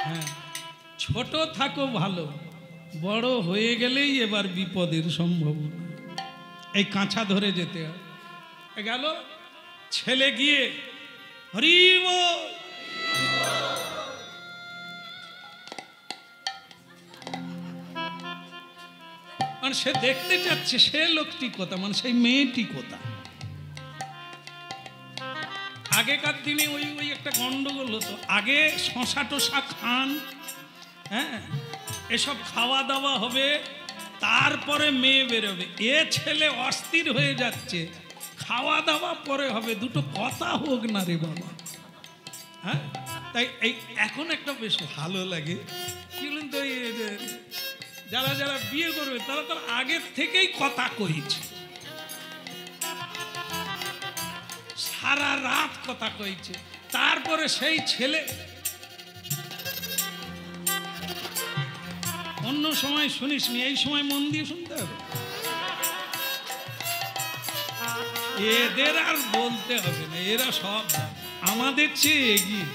হ্যাঁ, ছোট থাকো ভালো, বড় হয়ে গেলেই এবার বিপদের সম্ভাবনা। এই কাঁচা ধরে যেতে হয়। গেল ছেলে গিয়ে হরি বল, মানে সে দেখতে চাচ্ছে সে লোকটি কোথা, মানে সেই মেয়েটি কোথা। আগেকার দিনে ওই ওই একটা গন্ডগোল হতো, আগে শশা টশা খান, হ্যাঁ এসব খাওয়া দাওয়া হবে, তারপরে মেয়ে বেরোবে। এ ছেলে অস্থির হয়ে যাচ্ছে, খাওয়া দাওয়া পরে হবে, দুটো কথা হোক না রে বাবা। হ্যাঁ, তাই এই এখন একটা বেশ ভালো লাগে কি বলেন তো, যারা যারা বিয়ে করবে তারা তার আগের থেকেই কথা কইছে, সারা রাত কথা কইছে, তারপরে সেই ছেলে অন্য সময় শুনিসনি, এই সময় মন দিয়ে শুনতে হবে। এদের আর বলতে হবে না, এরা সব আমাদের চেয়ে এগিয়ে,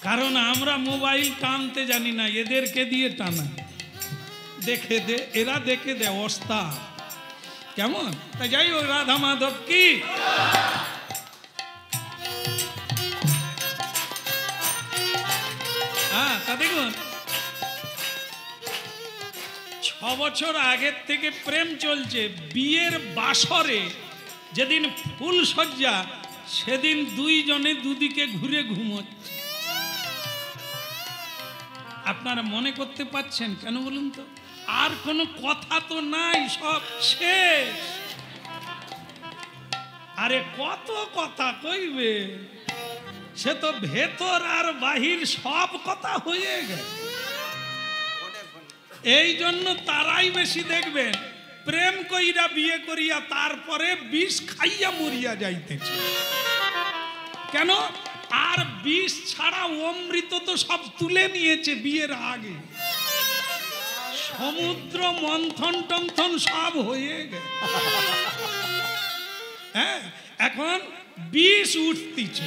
কারণ আমরা মোবাইল টানতে জানি না, এদেরকে দিয়ে টানা। দেখে দে, এরা দেখে দে অবস্থা কেমন। তাই যাই হোক, রাধা মাধব কি। হ্যাঁ, তা দেখুন 6 বছর আগের থেকে প্রেম চলছে, বিয়ের বাসরে যেদিন ফুল সজ্জা সেদিন দুইজনে দুদিকে ঘুরে ঘুমোচ্ছে। আপনারা মনে করতে পারছেন কেন বলুন তো? আর কোনো কথা তো নাই, সব শেষ। আরে কত কথা কইবে, সে তো ভেতর আর বাহির সব কথা হয়ে গেছে। এই জন্য তারাই বেশি দেখবেন প্রেম কইরা বিয়ে করিয়া তারপরে বিষ খাইয়া মরিয়া যাইতেছে। কেন? আর বিষ ছাড়া অমৃত তো সব তুলে নিয়েছে বিয়ের আগে, সমুদ্র মন্থন টন্থন সব হয়ে গেছে। হ্যাঁ, এখন বিষ উঠতিছে,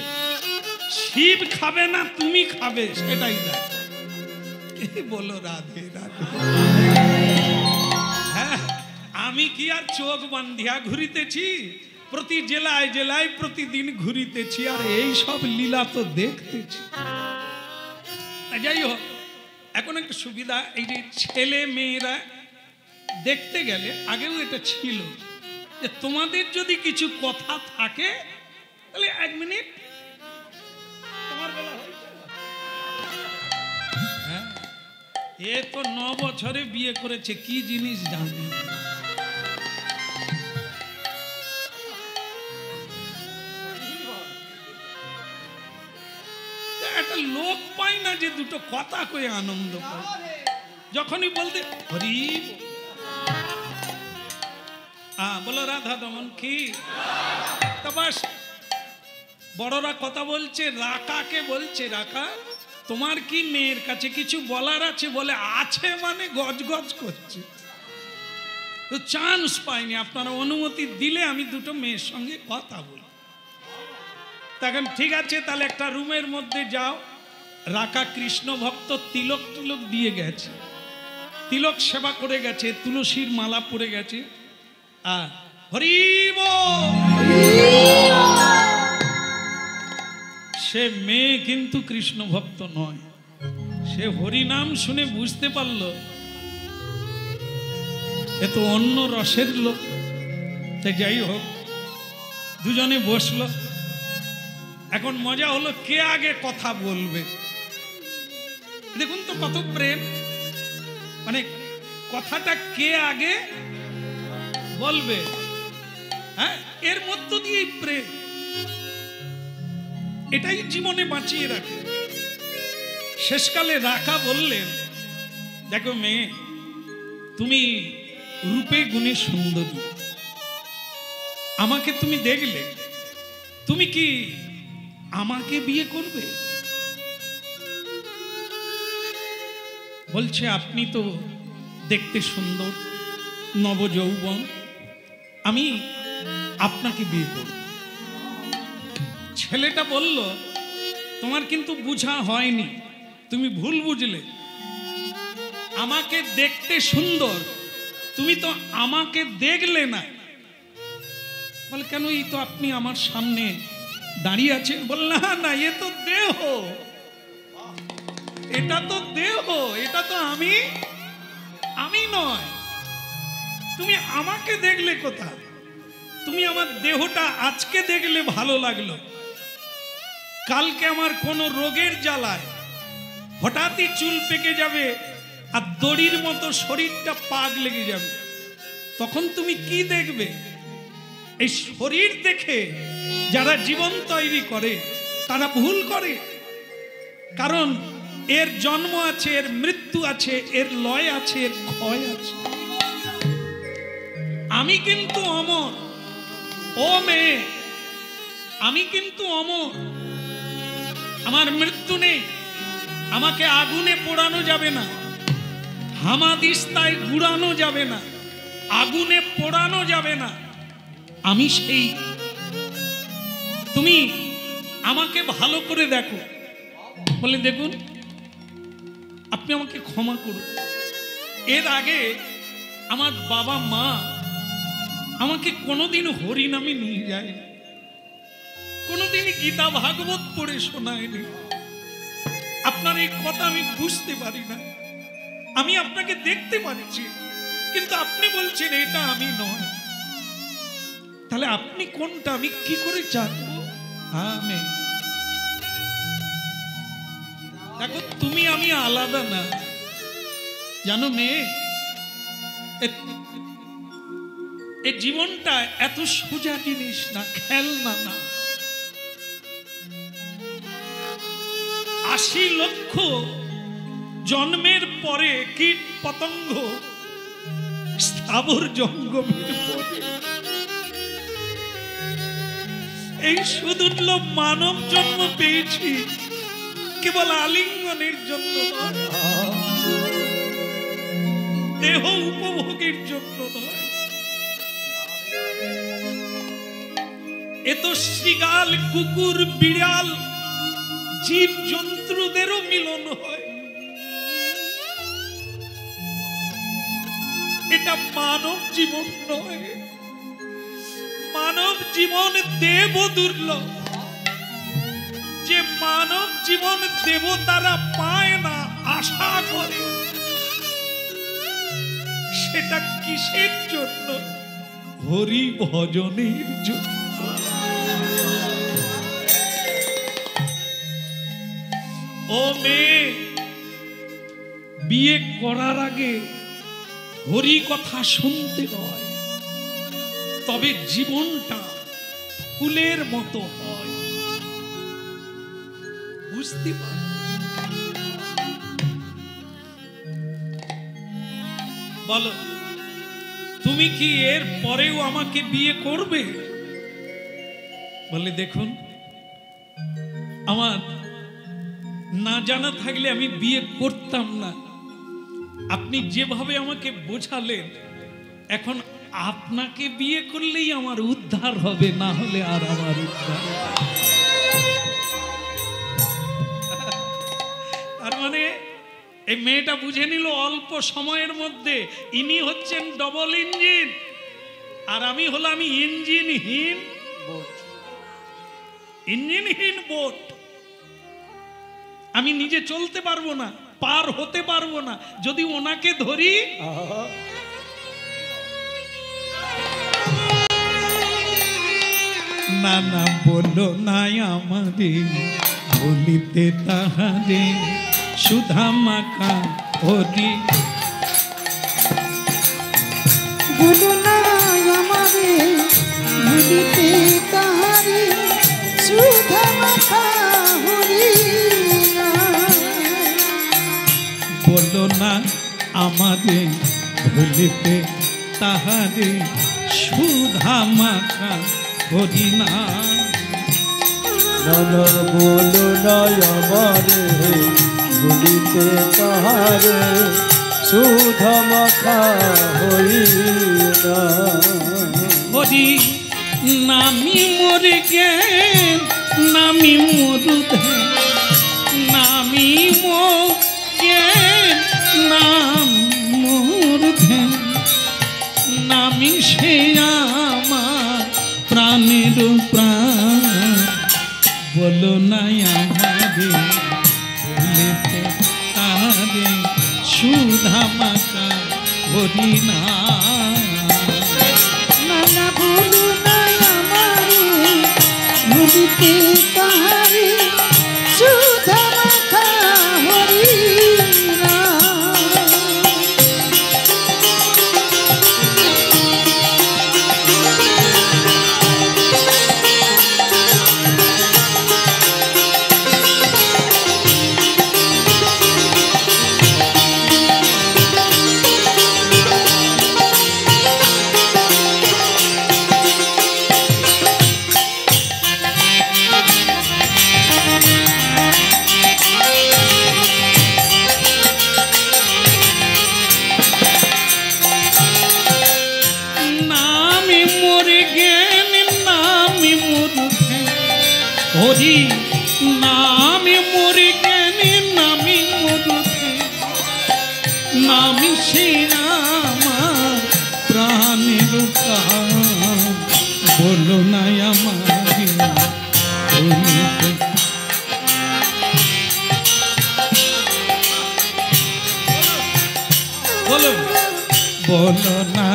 শিব খাবে না তুমি খাবে সেটাই দেখ। বলো রাধে রাধে। হ্যাঁ, আমি কি আর চোখ বান্ধিয়া ঘুরিতেছি? প্রতি জেলায় জেলায় প্রতিদিন ঘুরিতেছি, আর এই সব লীলা তো দেখতেছি। যাই হোক, এখন একটা সুবিধা, এই যে ছেলে মেয়েরা দেখতে গেলে, আগেও এটা ছিল যে তোমাদের যদি কিছু কথা থাকে তাহলে 1 মিনিট তোমার বেলা হয়েছে। হ্যাঁ, এ তো 9 বছরে বিয়ে করেছে, কি জিনিস জানে। একটা লোক পাই না যে দুটো কথা কয়ে আনন্দ পায়। যখনই বলতে হরি বলো রাধা দমন কি, তা বাস বড়রা কথা বলছে, রাকাকে বলছে, রাকা তোমার কি মেয়ের কাছে কিছু বলার আছে? বলে আছে মানে গজগজ করছে, তো চান্স পাইনি, আপনারা অনুমতি দিলে আমি দুটো মেয়ের সঙ্গে কথা বলি। তখন ঠিক আছে, তাহলে একটা রুমের মধ্যে যাও। রাকা কৃষ্ণ ভক্ত, তিলক তিলক দিয়ে গেছে, তিলক সেবা করে গেছে, তুলসীর মালা পরে গেছে। হরি বল। সে মেয়ে কিন্তু কৃষ্ণ ভক্ত নয়, সে হরি নাম শুনে বুঝতে পারলো এ তো অন্য রসের লোক। তাই যাই হোক, দুজনে বসলো। এখন মজা হলো কে আগে কথা বলবে। দেখুন তো কত প্রেম, মানে কথাটা কে আগে বলবে, হ্যাঁ এর মধ্য দিয়ে প্রেম, এটাই জীবনে বাঁচিয়ে রাখে। শেষকালে রাকা বললেন, দেখো মেয়ে, তুমি রূপে গুণে সুন্দরী, আমাকে তুমি দেখলে, তুমি কি আমাকে বিয়ে করবে? বলছে আপনি তো দেখতে সুন্দর, নবযৌবন, আমি আপনাকে বিয়ে করব। ছেলেটা বলল, তোমার কিন্তু বুঝা হয়নি, তুমি ভুল বুঝলে। আমাকে দেখতে সুন্দর, তুমি তো আমাকে দেখলে না। বলে কেন, এই তো আপনি আমার সামনে দাঁড়িয়ে আছেন। বল না না, এ তো দেহ, এটা তো দেহ, এটা তো আমি নয়। তুমি আমাকে দেখলে কোথায়? তুমি আমার দেহটা আজকে দেখলে ভালো লাগলো, কালকে আমার কোনো রোগের জ্বালায় হঠাৎই চুল পেকে যাবে আর দড়ির মতো শরীরটা পাক লেগে যাবে, তখন তুমি কি দেখবে? এই শরীর দেখে যারা জীবন তৈরি করে তারা ভুল করে, কারণ এর জন্ম আছে, এর মৃত্যু আছে, এর লয় আছে, এর ক্ষয় আছে। আমি কিন্তু অমর, ও মেয়ে, আমি কিন্তু অমর, আমার মৃত্যু নেই। আমাকে আগুনে পোড়ানো যাবে না, হামাদিস্তায় গুড়ানো যাবে না, আগুনে পোড়ানো যাবে না। আমি সেই। তুমি আমাকে ভালো করে দেখো। বলে দেখুন, আপনি আমাকে ক্ষমা করুন। এর আগে আমার বাবা মা আমাকে কোনোদিন হরিনামে নিয়ে যায়, কোনোদিন গীতা ভাগবত পড়ে শোনায়নি। আপনার এই কথা আমি বুঝতে পারি না। আমি আপনাকে দেখতে পাচ্ছি, কিন্তু আপনি বলছেন এটা আমি নয়। তাহলে আপনি কোনটা, আমি কি করে জানবো? আমি দেখো, তুমি আমি আলাদা না, জানো মেয়ে। এই জীবনটা এত সোজা জিনিস না, খেলনা না। 80 লক্ষ জন্মের পরে কীট পতঙ্গ স্থাবর জঙ্গমের পরে এই সুদুর্লভ মানব জন্ম পেয়েছি কেবল আলিঙ্গনের জন্য নয়, দেহ উপভোগের জন্য নয়। এ তো শৃগাল, কুকুর, বিড়াল, জীব জন্তুদেরও মিলন হয়। এটা মানব জীবন নয়। মানব জীবন দেব দুর্লভ। যে মানব জীবন দেবতারা পায় না, আশা করে, সেটা কিসের জন্য? হরি ভজনের জন্য। ও মেয়ে, বিয়ে করার আগে হরি কথা শুনতে হয়, তবে জীবনটা ফুলের মতো হয়। বুঝতে পার? বলো, তুমি কি এর পরেও আমাকে বিয়ে করবে? বলে দেখুন, আমার না জানা থাকলে আমি বিয়ে করতাম না। আপনি যেভাবে আমাকে বোঝালেন, এখন আপনাকে বিয়ে করলেই আমার উদ্ধার হবে, না হলে আর আমার উদ্ধার। তার মানে এই মেয়েটা বুঝে নিল অল্প সময়ের মধ্যে ইনি হচ্ছেন ডবল ইঞ্জিন, আর আমি হলাম ইঞ্জিনহীন বোট। ইঞ্জিনহীন বোট। আমি নিজে চলতে পারবো না, পার হতে পারবো না, যদি ওনাকে ধরি। না না বলো নাই আমারে, বলিতে তাহারে সুধা মাখা হরি। বলো নাই আমারে, বলিতে তাহারে সুধা মাখা হরি। বলো না আমারে, বলিতে তাহারে সুধা মাখা হরি না। বলো নাই আমারে, বলিতে তাহারে সুধা মাখা হরি না। হরি নামি মরে গে, নামি মরুধে, নামি মো সে আমার প্রাণের প্রাণ, বলো না আমারে ভুলিতে তারে সুধা মাখা হরি না। নানা ভুলো না আমারে ভুলিতে তাহারে সুধা মাখা হরি নাম। নামি মরে জ্ঞান নামি মরুখে হরি, নামি মরে জ্ঞান নামি মরুখে, নামি সে আমার প্রাণের প্রাণ, বলো না আমারে ভুলিতে। বলো বলো না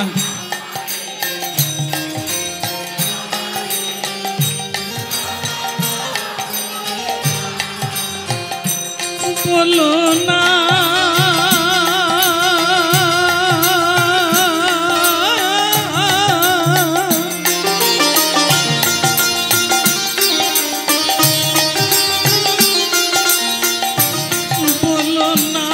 বলো না বলো না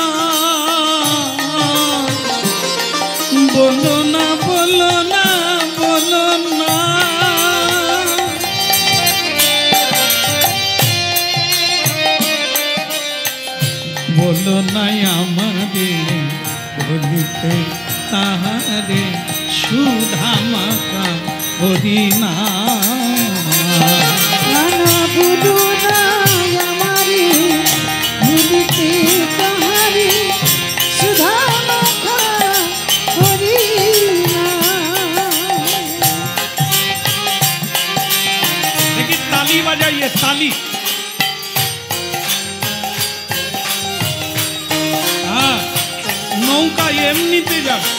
বলো না বলো না বলো না বলো না আমারে বলিতে তাহারে সুধা মাখা হরি না। নানা ভুলো না আমারে ভুলিতে তাহারে সুধা মাখা হরি নাম। দেখি তালি বাজাইয়ে তালি। হ্যাঁ, নৌকা এমনিতে যাবে।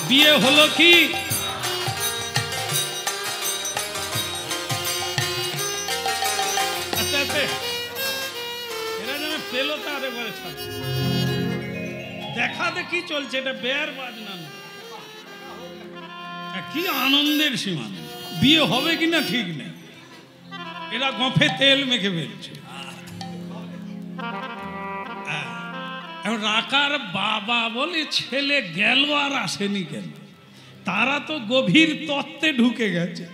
বিয়ে হলো কি? আচ্ছা আচ্ছা, এরা যেন পেলো তারে বলে দেখা দেখি চলছে, এটা বেয়ার বাজনা না। কি আনন্দের সীমা, বিয়ে হবে কিনা ঠিক নেই, এরা গফে তেল মেখে ফেলছে। রাকার বাবা বলে ছেলে গেল আর আসেনি কেন, তারা তো গভীর তত্ত্বে ঢুকে গেছে।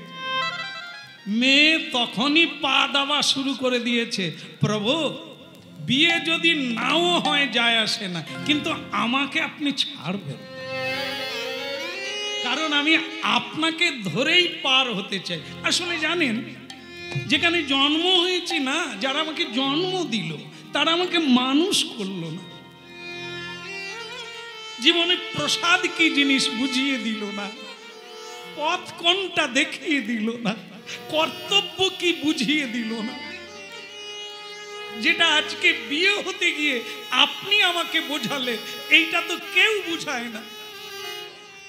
মেয়ে তখনই পা দেওয়া শুরু করে দিয়েছে, প্রভু বিয়ে যদি নাও হয় যায় আসে না, কিন্তু আমাকে আপনি ছাড়বেন, কারণ আমি আপনাকে ধরেই পার হতে চাই। আসলে জানেন, যেখানে জন্ম হয়েছি না, যারা আমাকে জন্ম দিল তারা আমাকে মানুষ করলো না, জীবনে প্রসাদ কি জিনিস বুঝিয়ে দিল না, পথ কোনটা দেখিয়ে দিল না, কর্তব্য কি বুঝিয়ে দিল না, যেটা আজকে বিয়ে হতে গিয়ে আপনি আমাকে বোঝালে, এইটা তো কেউ বুঝায় না।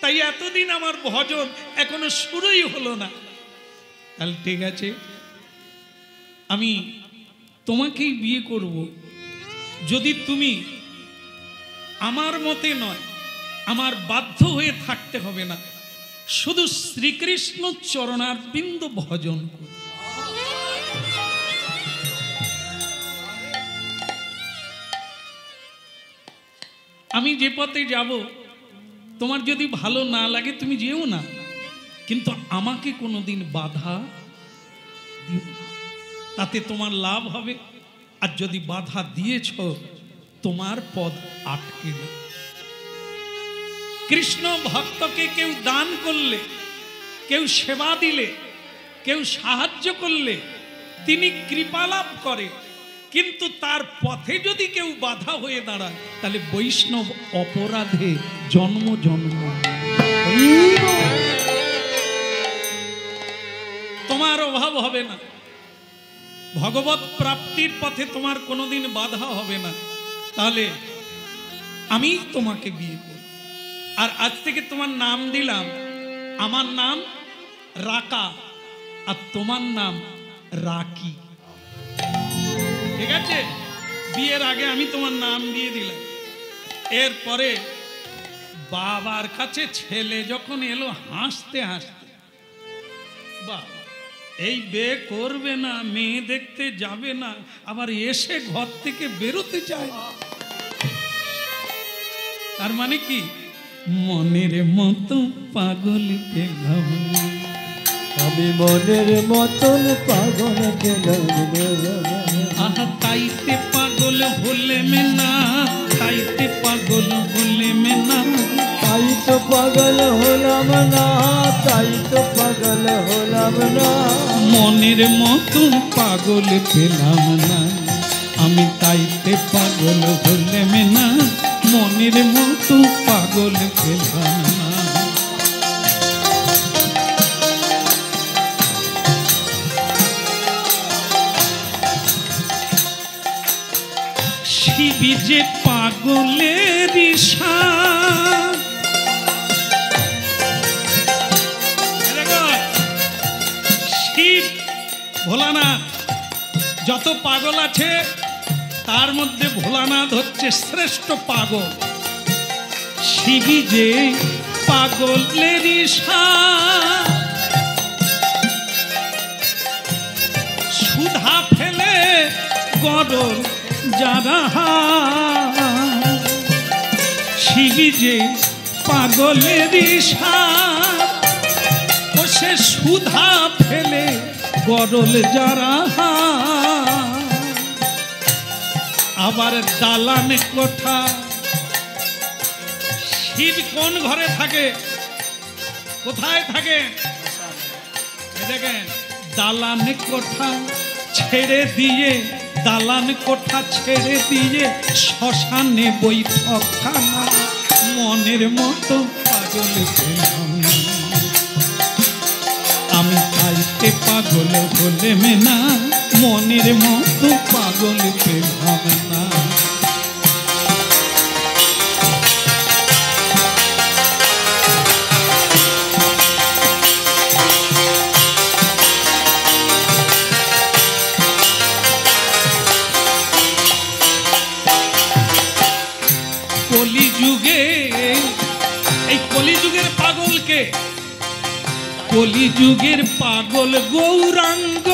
তাই এতদিন আমার ভজন এখনো শুরুই হলো না। তাহলে ঠিক আছে, আমি তোমাকেই বিয়ে করব, যদি তুমি আমার মতে নয়, আমার বাধ্য হয়ে থাকতে হবে না, শুধু শ্রীকৃষ্ণ চরণারবিন্দ ভজন করো। আমি যে পথে যাব, তোমার যদি ভালো না লাগে তুমি যেও না, কিন্তু আমাকে কোনোদিন বাধা দিও না, তাতে তোমার লাভ হবে। আর যদি বাধা দিয়েছ তোমার পদ আটকে যাবে। কৃষ্ণ ভক্তকে কেউ দান করলে, কেউ সেবা দিলে, কেউ সাহায্য করলে তিনি কৃপা লাভ করে, কিন্তু তার পথে যদি কেউ বাধা হয়ে দাঁড়ায় তাহলে বৈষ্ণব অপরাধে জন্ম জন্ম। তোমার অভাব হবে না, ভগবত প্রাপ্তির পথে তোমার কোনোদিন বাধা হবে না। তাহলে আমি তোমাকে বিয়ে করব। আর আজ থেকে তোমার নাম দিলাম, আমার নাম রাকা আর তোমার নাম রাকি। ঠিক আছে? বিয়ের আগে আমি তোমার নাম দিয়ে দিলাম। এরপরে বাবার কাছে ছেলে যখন এলো হাসতে হাসতে, বাবা এই বিয়ে করবে না, মেয়ে দেখতে যাবে না, আবার এসে ঘর থেকে বেরোতে চায়। তার মানে কি? মনের মতো পাগল পেলাম, আমি মনের মতন পাগল পেলাম। আহা তাইতে পাগল হলে মেনা, তাইতে পাগল হলে মেনা, তাই তো পাগল হলাম না, তাই তো পাগল হলাম না। মনের মতো পাগল পেলাম না, আমি তাইতে পাগল হলে মেনা, মনের মতো পাগল পেলাম না। শিবি যে পাগলের ইশান, শিব ভোলানাথ যত পাগল আছে তার মধ্যে ভোলানাথ হচ্ছে শ্রেষ্ঠ পাগল। শিবি যে পাগলের ইশান, সুধা ফেলে গরল যারা, শিবি যে পাগলের ইশান, ও সে সুধা ফেলে গরল যারা। আবার দালান কোঠা, শিব কোন ঘরে থাকে? কোথায় থাকে? দেখেন, দালান কোঠা ছেড়ে দিয়ে, দালান কোঠা ছেড়ে দিয়ে শ্মশানে বৈঠকখানা, মনের মতো পাগল পেলাম না, আমি তাইতে পাগল হলে মেনা, মনের মতো পাগল পেলাম না। কলিযুগে, এই কলিযুগের পাগলকে, কলিযুগের পাগল গৌরাঙ্গ,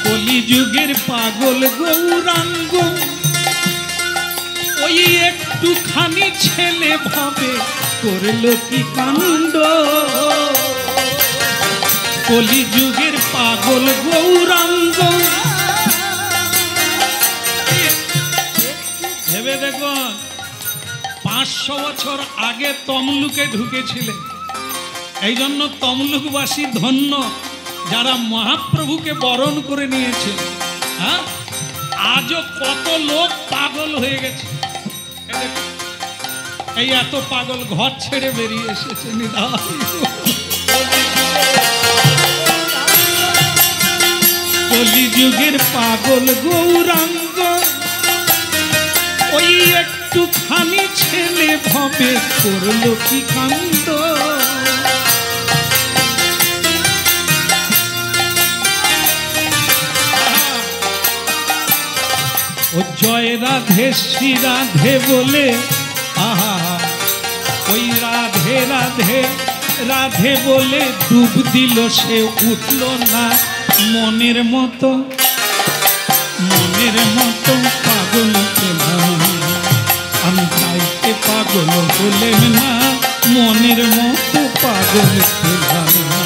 কলিযুগের পাগল গৌরাঙ্গ, ওই একটুখানি ছেলে ভাবে করল কি কাণ্ড। কলিযুগের পাগল গৌরাঙ্গ, ভেবে দেখুন 500 বছর আগে তমলুকে ঢুকেছিলেন। এই জন্য তমলুকবাসী ধন্য যারা মহাপ্রভুকে বরণ করে নিয়েছে। হ্যাঁ, আজও কত লোক পাগল হয়ে গেছে। এই এত পাগল ঘর ছেড়ে বেরিয়ে এসেছে নিদায়। কলিযুগের পাগল গৌরাঙ্গ, ওই একটুখানি ছেলে ভাবে করলো কি কাণ্ড। ও জয় রাধে শ্রী রাধে বলে, আহা ওই রাধে রাধে রাধে বলে ডুব দিল, সে উঠল না, মনের মতো পাগল পেলাম আমি, তাইতে পাগল হলেম না, মনের মতো পাগল পেলাম না।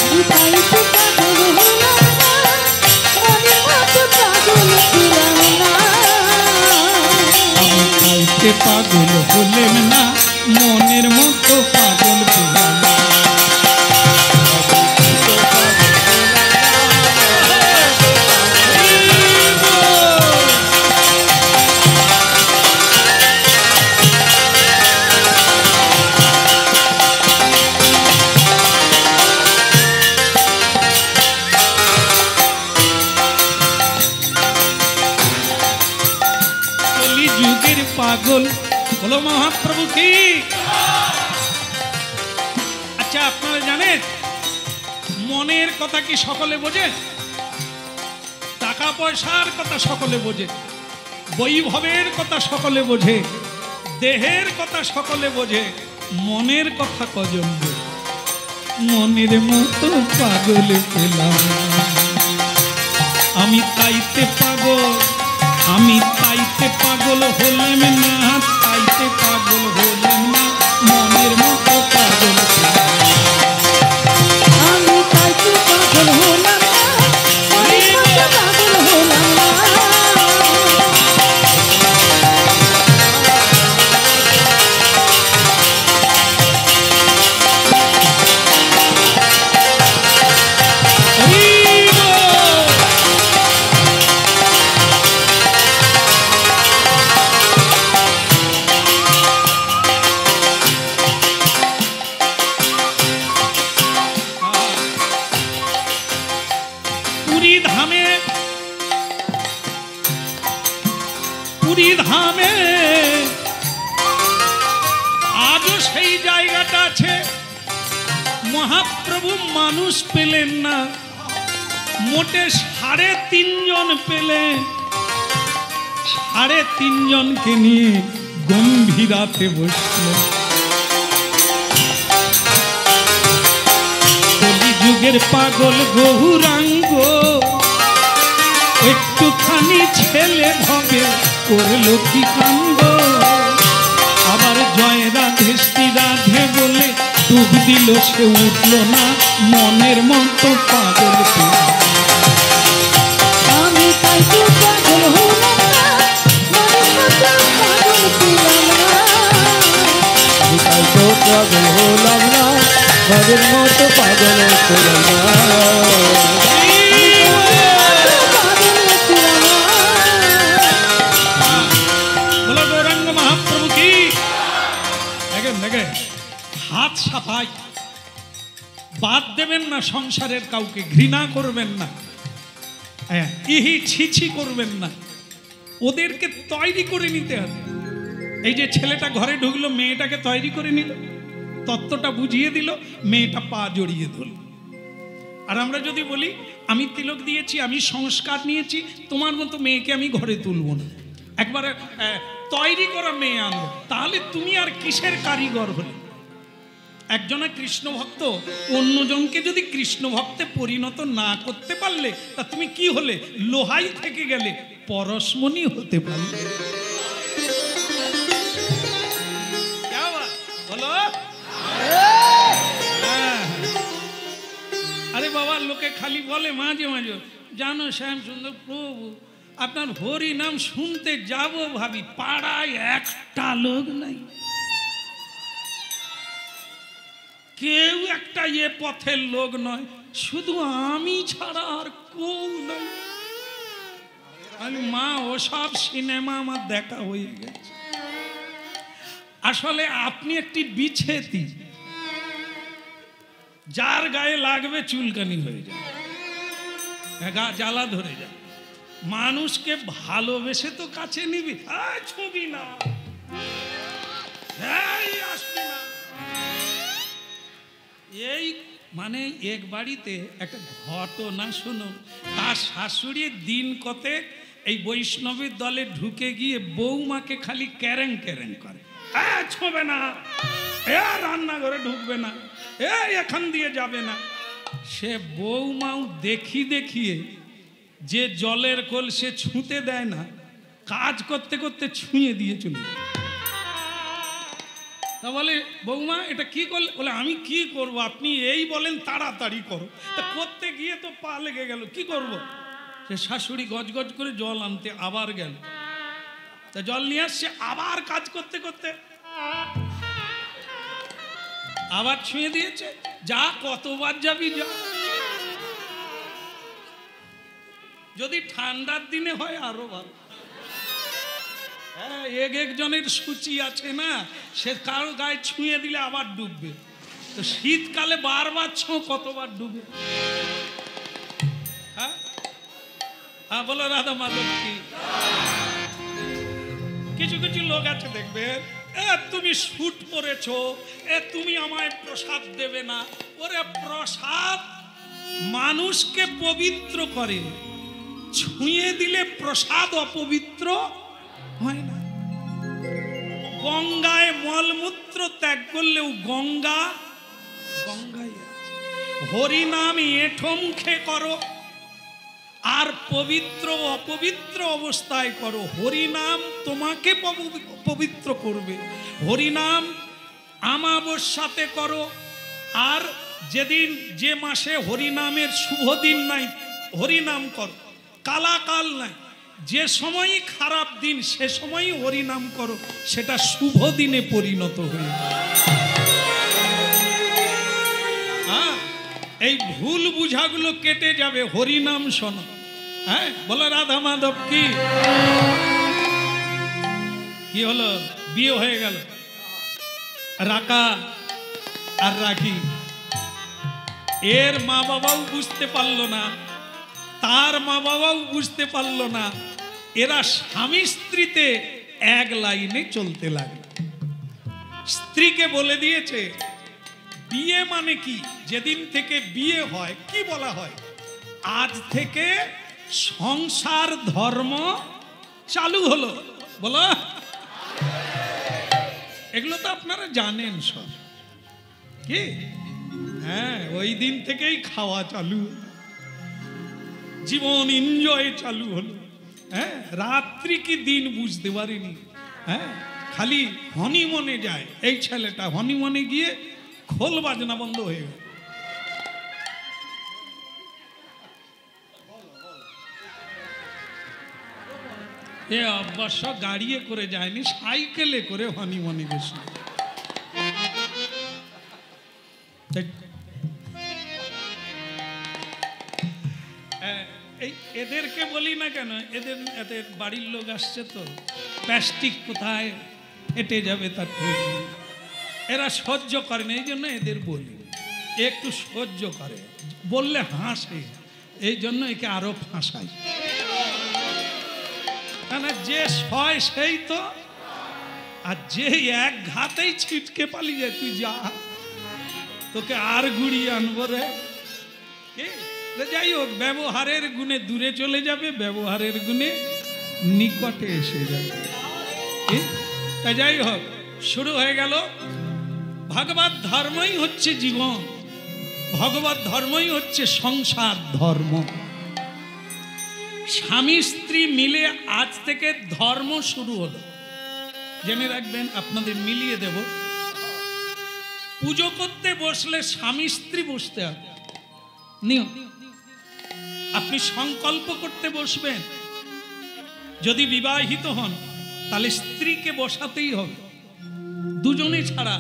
আমি তাইতে পাগল হলাম না, মনের মতো পাগল পেলাম না। আমি তাইতে পাগল হলেম না, মনের মতো পাগল পেলাম না। কলিযুগের পাগল বলো মহাপ্রভু কি। আচ্ছা আপনারা জানেন মনের কথা কি সকলে বোঝে? টাকা পয়সার কথা সকলে বোঝে, বৈভবের কথা সকলে বোঝে, দেহের কথা সকলে বোঝে, মনের কথা কজন বোঝে? মনের মতো পাগল পেলাম আমি, তাইতে পাগল, আমি তাইতে পাগল হলেম না, তাইতে পাগল হলেম না, মনের মতো পাগল পেলাম। আমি তাইতে পাগল হলাম না, মনের মতো পাগল হলাম না। পুরী ধামে আজও সেই জায়গাটা আছে। মহাপ্রভু মানুষ পেলেন না, মোটে 3.5 জন পেলেন। 3.5 জনকে নিয়ে গম্ভীরাতে বসলেন। কলিযুগের পাগল গৌরাঙ্গ একটুখানি ছেলে ভবে করলো কি কাণ্ড। আবার জয় রাধে শ্রী রাধে বলে ডুব দিল, সে উঠলো না, মনের মতো পাগল পেলাম। আমি তাইতে পাগল হলাম না, মনের মতো পাগল পেলাম না। আমি তাইতে পাগল হলাম না, মনের মতো পাগল পেলাম না। বলো গৌরাঙ্গ মহাপ্রভু কি। দেখেন দেখেন, হাত সাফাই, বাদ দেবেন না সংসারের কাউকে, ঘৃণা করবেন না, ইহি ছিছি করবেন না, ওদেরকে তৈরি করে নিতে হবে। এই যে ছেলেটা ঘরে ঢুকলো, মেয়েটাকে তৈরি করে নিল, তত্ত্বটা বুঝিয়ে দিল, মেয়েটা পা জড়িয়ে ধরল। আর আমরা যদি বলি আমি তিলক দিয়েছি, আমি সংস্কার নিয়েছি, তোমার মতো মেয়েকে আমি ঘরে তুলব না, একবারে তৈরি করা মেয়ে আনবো, তাহলে তুমি আর কিসের কারিগর হলে? একজনে কৃষ্ণ ভক্ত, অন্যজনকে যদি কৃষ্ণ ভক্তে পরিণত না করতে পারলে, তা তুমি কি হলে? লোহাই থেকে গেলে, পরশমণি হতে পারলে। বলো আরে বাবা, লোকে খালি বলে মাঝে মাঝে, জানো শ্যাম সুন্দর প্রভু আপনার হরি নাম শুনতে যাব, ভাবি পাড়ায় একটা লোক নাই, কেউ একটা এ পথের লোক নয়, শুধু আমি ছাড়া আর কেউ নাই। আমি মা, ওসব সিনেমা আমার দেখা হয়ে গেছে। আসলে আপনি একটি বিচ্ছেতি, যার গায়ে লাগবে চুলকানি হয়ে যায়, গা জ্বালা ধরে যায়। মানুষকে ভালোবেসে তো কাছে নিবি, ছবি না, আসবি না। এই মানে এক বাড়িতে একটা ঘটনা শুনুন, তার শাশুড়ি দিন কতে এই বৈষ্ণবের দলে ঢুকে গিয়ে বৌমাকে খালি ক্যারেং ক্যারেং করে, ছোবে না, রান্নাঘরে ঢুকবে না, এখান দিয়ে যাবে না। সে বৌমাও দেখিয়ে যে জলের কলসে ছুঁতে দেয় না, কাজ করতে করতে ছুঁয়ে দিয়ে চলে যায়। তা বলে বৌমা এটা কি করলে? বলে আমি কি করব, আপনি এই বলেন তাড়াতাড়ি করো। তা করতে গিয়ে তো পা লেগে গেল, কি করব? সে শাশুড়ি গজ করে জল আনতে আবার গেল। তা জল নিয়ে আসছে, আবার কাজ করতে করতে আবার ছুঁয়ে দিয়েছে। যা কতবার যাবি যা। যদি ঠান্ডার দিনে হয় আরো ভালো। হ্যাঁ, একজনের সূচি আছে না, সে কারো গায়ে ছুঁয়ে দিলে আবার ডুববে। তো শীতকালে বারবার ছো, কতবার ডুবে। হ্যাঁ হ্যাঁ, বলো রাধা মাধব কি। কিছু কিছু লোক আছে দেখবে, তুমি স্যুট পরেছো, তুমি আমায় প্রসাদ দেবে না। ওরে প্রসাদ মানুষকে পবিত্র করে, ছুঁয়ে দিলে প্রসাদ অপবিত্র হয় না। গঙ্গায় মলমূত্র ত্যাগ করলেও গঙ্গায় আছে। হরিনাম এঁঠো মুখে করো আর পবিত্র অপবিত্র অবস্থায় করো, হরিনাম তোমাকে পবিত্র করবে। হরিনাম আমাবস্যাতে করো, আর যেদিন যে মাসে হরিনামের শুভ দিন নাই হরিনাম করো। কালাকাল নাই, যে সময়ই খারাপ দিন সে সময়ই হরিনাম করো, সেটা শুভ দিনে পরিণত হয়ে যায়। হ্যাঁ, এই ভুল বুঝাগুলো কেটে যাবে, হরিনাম শোনো। হ্যাঁ, বলো রাধা মাধব কি। কি হলো? বিয়ে হয়ে গেল। রাকা আর রাখি, এর মা বাবাও বুঝতে পারলো না, তার মা বাবাও বুঝতে পারলো না। এরা স্বামী স্ত্রীতে এক লাইনে চলতে লাগলো। স্ত্রীকে বলে দিয়েছে বিয়ে মানে কি। যেদিন থেকে বিয়ে হয় কি বলা হয়? আজ থেকে সংসার ধর্ম চালু হলো। বলো, এগুলো তো আপনারা জানেন সব। কি? হ্যাঁ, ওই দিন থেকেই খাওয়া চালু, জীবন এনজয় চালু হলো। হ্যাঁ, রাত্রি কি দিন বুঝতে পারিনি। হ্যাঁ, খালি হনিমনে যায়। এই ছেলেটা হনিমনে গিয়ে খোল বাজনা বন্ধ হয়ে গেল। এ অবশ্য গাড়িয়ে করে যায়নি, সাইকেলে করে হনিমনে গেছে। এদেরকে বলি না কেন, এদের বাড়ির লোক আসছে তো, প্লাস্টিক কোথায় ফেটে যাবে তার ঠিক নেই। এরা সহ্য করে না, এই জন্য এদের বলি একটু সহ্য করে, বললে হাসে, এই জন্য একে আরো ফাঁসাই। কেন যে সয় সেই তো, আর যে এক ঘাতেই ছিটকে পালিয়ে যায়, তুই যা, তোকে আর ঘুরিয়ে আনবো রে। যাই হোক, ব্যবহারের গুণে দূরে চলে যাবে, ব্যবহারের গুণে নিকটে এসে যাবে। তাই যাই হোক, শুরু হয়ে গেল। ভগবত ধর্মই হচ্ছে জীবন, ভগবত ধর্মই হচ্ছে সংসার ধর্ম। স্বামী স্ত্রী মিলে আজ থেকে ধর্ম শুরু হলো। জেনে রাখবেন, আপনাদের মিলিয়ে দেব। পুজো করতে বসলে স্বামী স্ত্রী বসতে হবে, নিয়ম। আপনি সংকল্প করতে বসবেন, যদি বিবাহিত হন তাহলে স্ত্রীকে বসাতেই হবে, দুজনে ছাড়া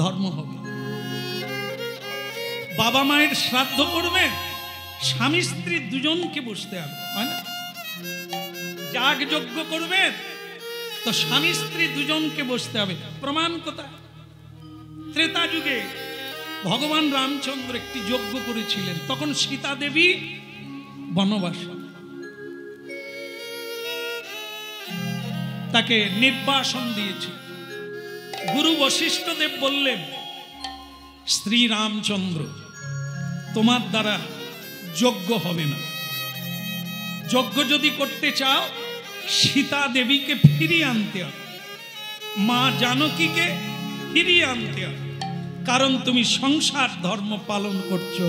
ধর্ম হবে। বাবা মায়ের শ্রাদ্ধ করবেন, স্বামী স্ত্রী দুজনকে বসতে হবে, হয় না? যাগযজ্ঞ করবেন তো স্বামী স্ত্রী দুজনকে বসতে হবে। প্রমাণ কোথায়? ত্রেতা যুগে ভগবান রামচন্দ্র একটি যজ্ঞ করেছিলেন, তখন সীতা দেবী বনবাস, তাকে নির্বাসন দিয়েছে। গুরু বশিষ্ঠ দেব বললেন, শ্রী রামচন্দ্র তোমার দ্বারা যজ্ঞ হবে না, যজ্ঞ যদি করতে চাও সীতা দেবীকে ফিরিয়ে আনতে হবে, মা জানকীকে ফিরিয়ে আনতে হবে, কারণ তুমি সংসার ধর্ম পালন করছো,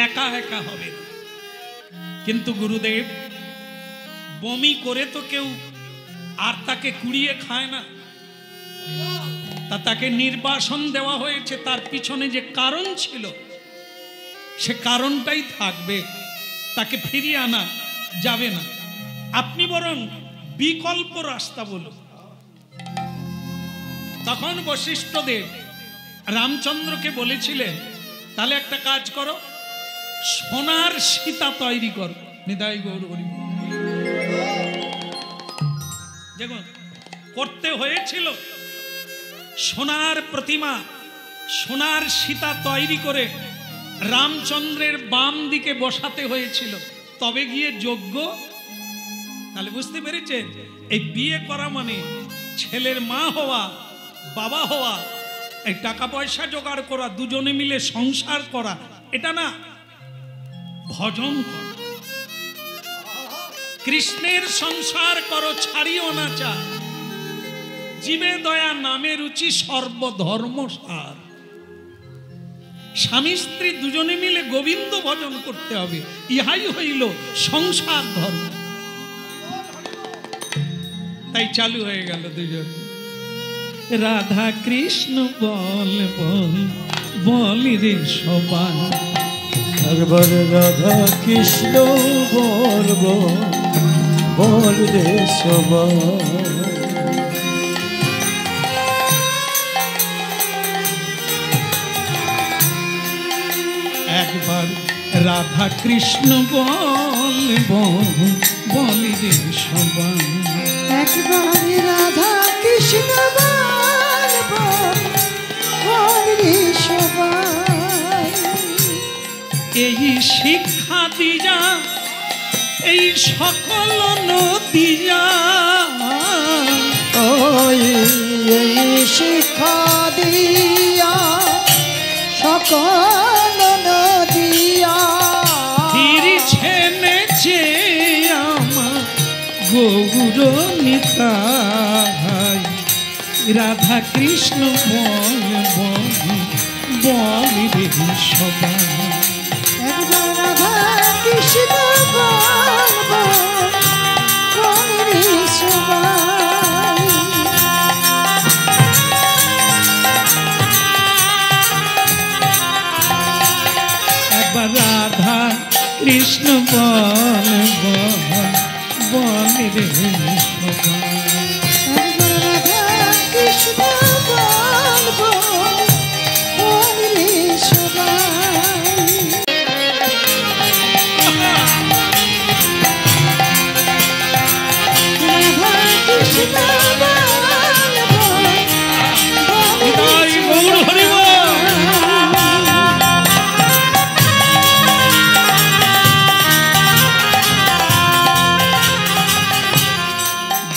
একা একা হবে না। কিন্তু গুরুদেব বমি করে তো কেউ আর তাকে কুড়িয়ে খায় না, তা তাকে নির্বাসন দেওয়া হয়েছে। তার পিছনে যে কারণ ছিল সে কারণটাই থাকবে, তাকে ফিরিয়ে আনা যাবে না। আপনি বরং বিকল্প রাস্তা বলুন। তখন বশিষ্ঠদেব রামচন্দ্রকে বলেছিলেন, তাহলে একটা কাজ করো, সোনার সীতা তৈরি করো। নিতাই গৌর হরি। দেখুন, করতে হয়েছিল সোনার প্রতিমা, সোনার সীতা তৈরি করে রামচন্দ্রের বাম দিকে বসাতে হয়েছিল, তবে গিয়ে যোগ্য। তাহলে বুঝতে পেরেছেন, এই বিয়ে করা মানে ছেলের মা হওয়া, বাবা হওয়া, এই টাকা পয়সা জোগাড় করা, দুজনে মিলে সংসার করা, এটা না, ভজন করা। কৃষ্ণের সংসার করো ছাড়িও না চা, জীবে দয়া নামে রুচি সর্বধর্ম সার। স্বামী স্ত্রী দুজনে মিলে গোবিন্দ ভজন করতে হবে, ইহাই হইল সংসার ধর্ম। তাই চালু হয়ে গেল দুজন, রাধা কৃষ্ণ বল বল বলি রে সবাই। একবার রাধা কৃষ্ণ বল বল বল রে সবাই। একবার রাধা কৃষ্ণ বল বল বলি রে সবাই। একবার রাধা কৃষ্ণ বল বল বল রে সবাই। এই শিক্ষা দিয়া এই সকল নদিয়া, ওই এই শিক্ষা দিয়া সকল নদিয়া ফিরিছে নেচে আমার গৌর নিতাই। রাধা কৃষ্ণ বল বল বলি রে সবাই। একবার রাধা কৃষ্ণ বল বল বল রে সবাই। একবার রাধা কৃষ্ণ বল বল বলি রে সবাই। একবার রাধা কৃষ্ণ বল বল বল রে সবাই। রাধা কৃষ্ণ বল বল বল রে নিতাই গৌর হরি বল।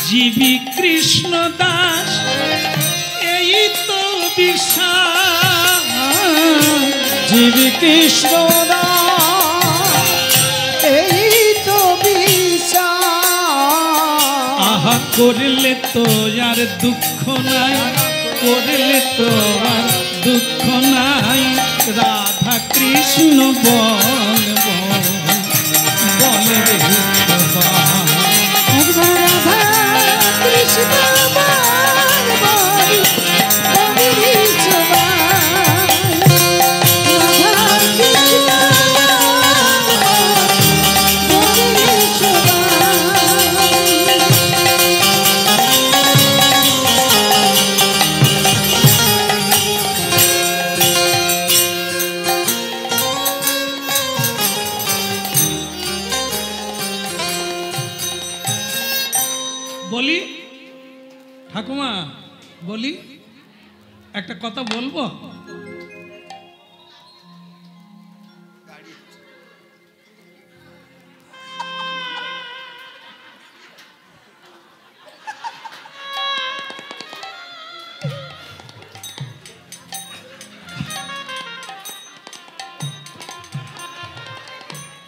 জীবী কৃষ্ণ দাস এই তো বিশ্বাস। জীবী কৃষ্ণ দাস এই তো বিশ্বাস। আহা করলে তো আর দুঃখ নাই, করলে তো আর দুঃখ নাই। রাধা কৃষ্ণ বল বল বলে রে সবাই। একবার রাধা কৃষ্ণ বল বল বল রে সবাই। রাধা কৃষ্ণ বল বল রে সবাই। বলি ঠাকুমা, বলি একটা কথা বলবো।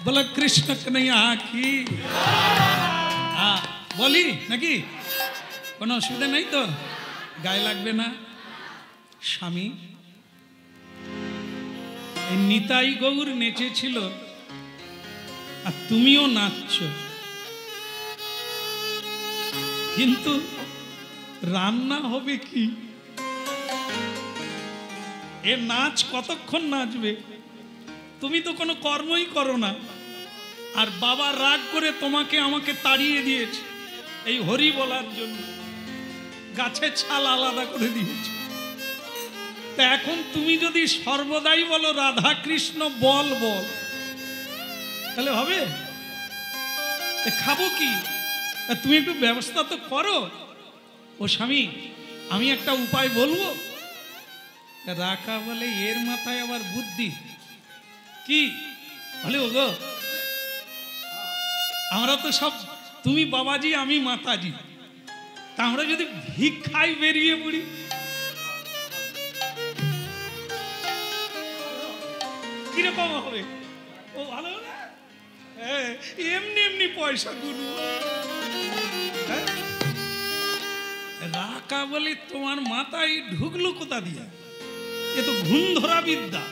बोलो कृष्ण कन्हैया की। বলি নাকি কোনো অসুবিধা নাই তো? গায়ে লাগবে না? স্বামী এই নিতাই গৌর নেচেছিল আর তুমিও নাচছ, কিন্তু রান্না হবে কি? এ নাচ কতক্ষণ নাচবে? তুমি তো কোনো কর্মই করো না, আর বাবা রাগ করে তোমাকে আমাকে তাড়িয়ে দিয়েছে এই হরি বলার জন্য, গাছের ছাল আলাদা করে দিয়েছে। তা এখন তুমি যদি সর্বদাই বলো রাধা কৃষ্ণ বল বল, তাহলে হবে? খাবো কি? তুমি একটু ব্যবস্থা তো করো। ও স্বামী, আমি একটা উপায় বলবো। রাখা বলে এর মাথায় আবার বুদ্ধি কি? বলে ও গো, আমরা তো সব, তুমি বাবাজি আমি মাতাজি, তা আমরা যদি ভিক্ষায় বেরিয়ে পড়ি, কিরকম হবে? ও ভালো না? এমনি এমনি পয়সা গুলো রাখা বলে তোমার মাথায় ঢুকলো কোথা দিয়া? এ তো ঘুণ ধরা বিদ্যা।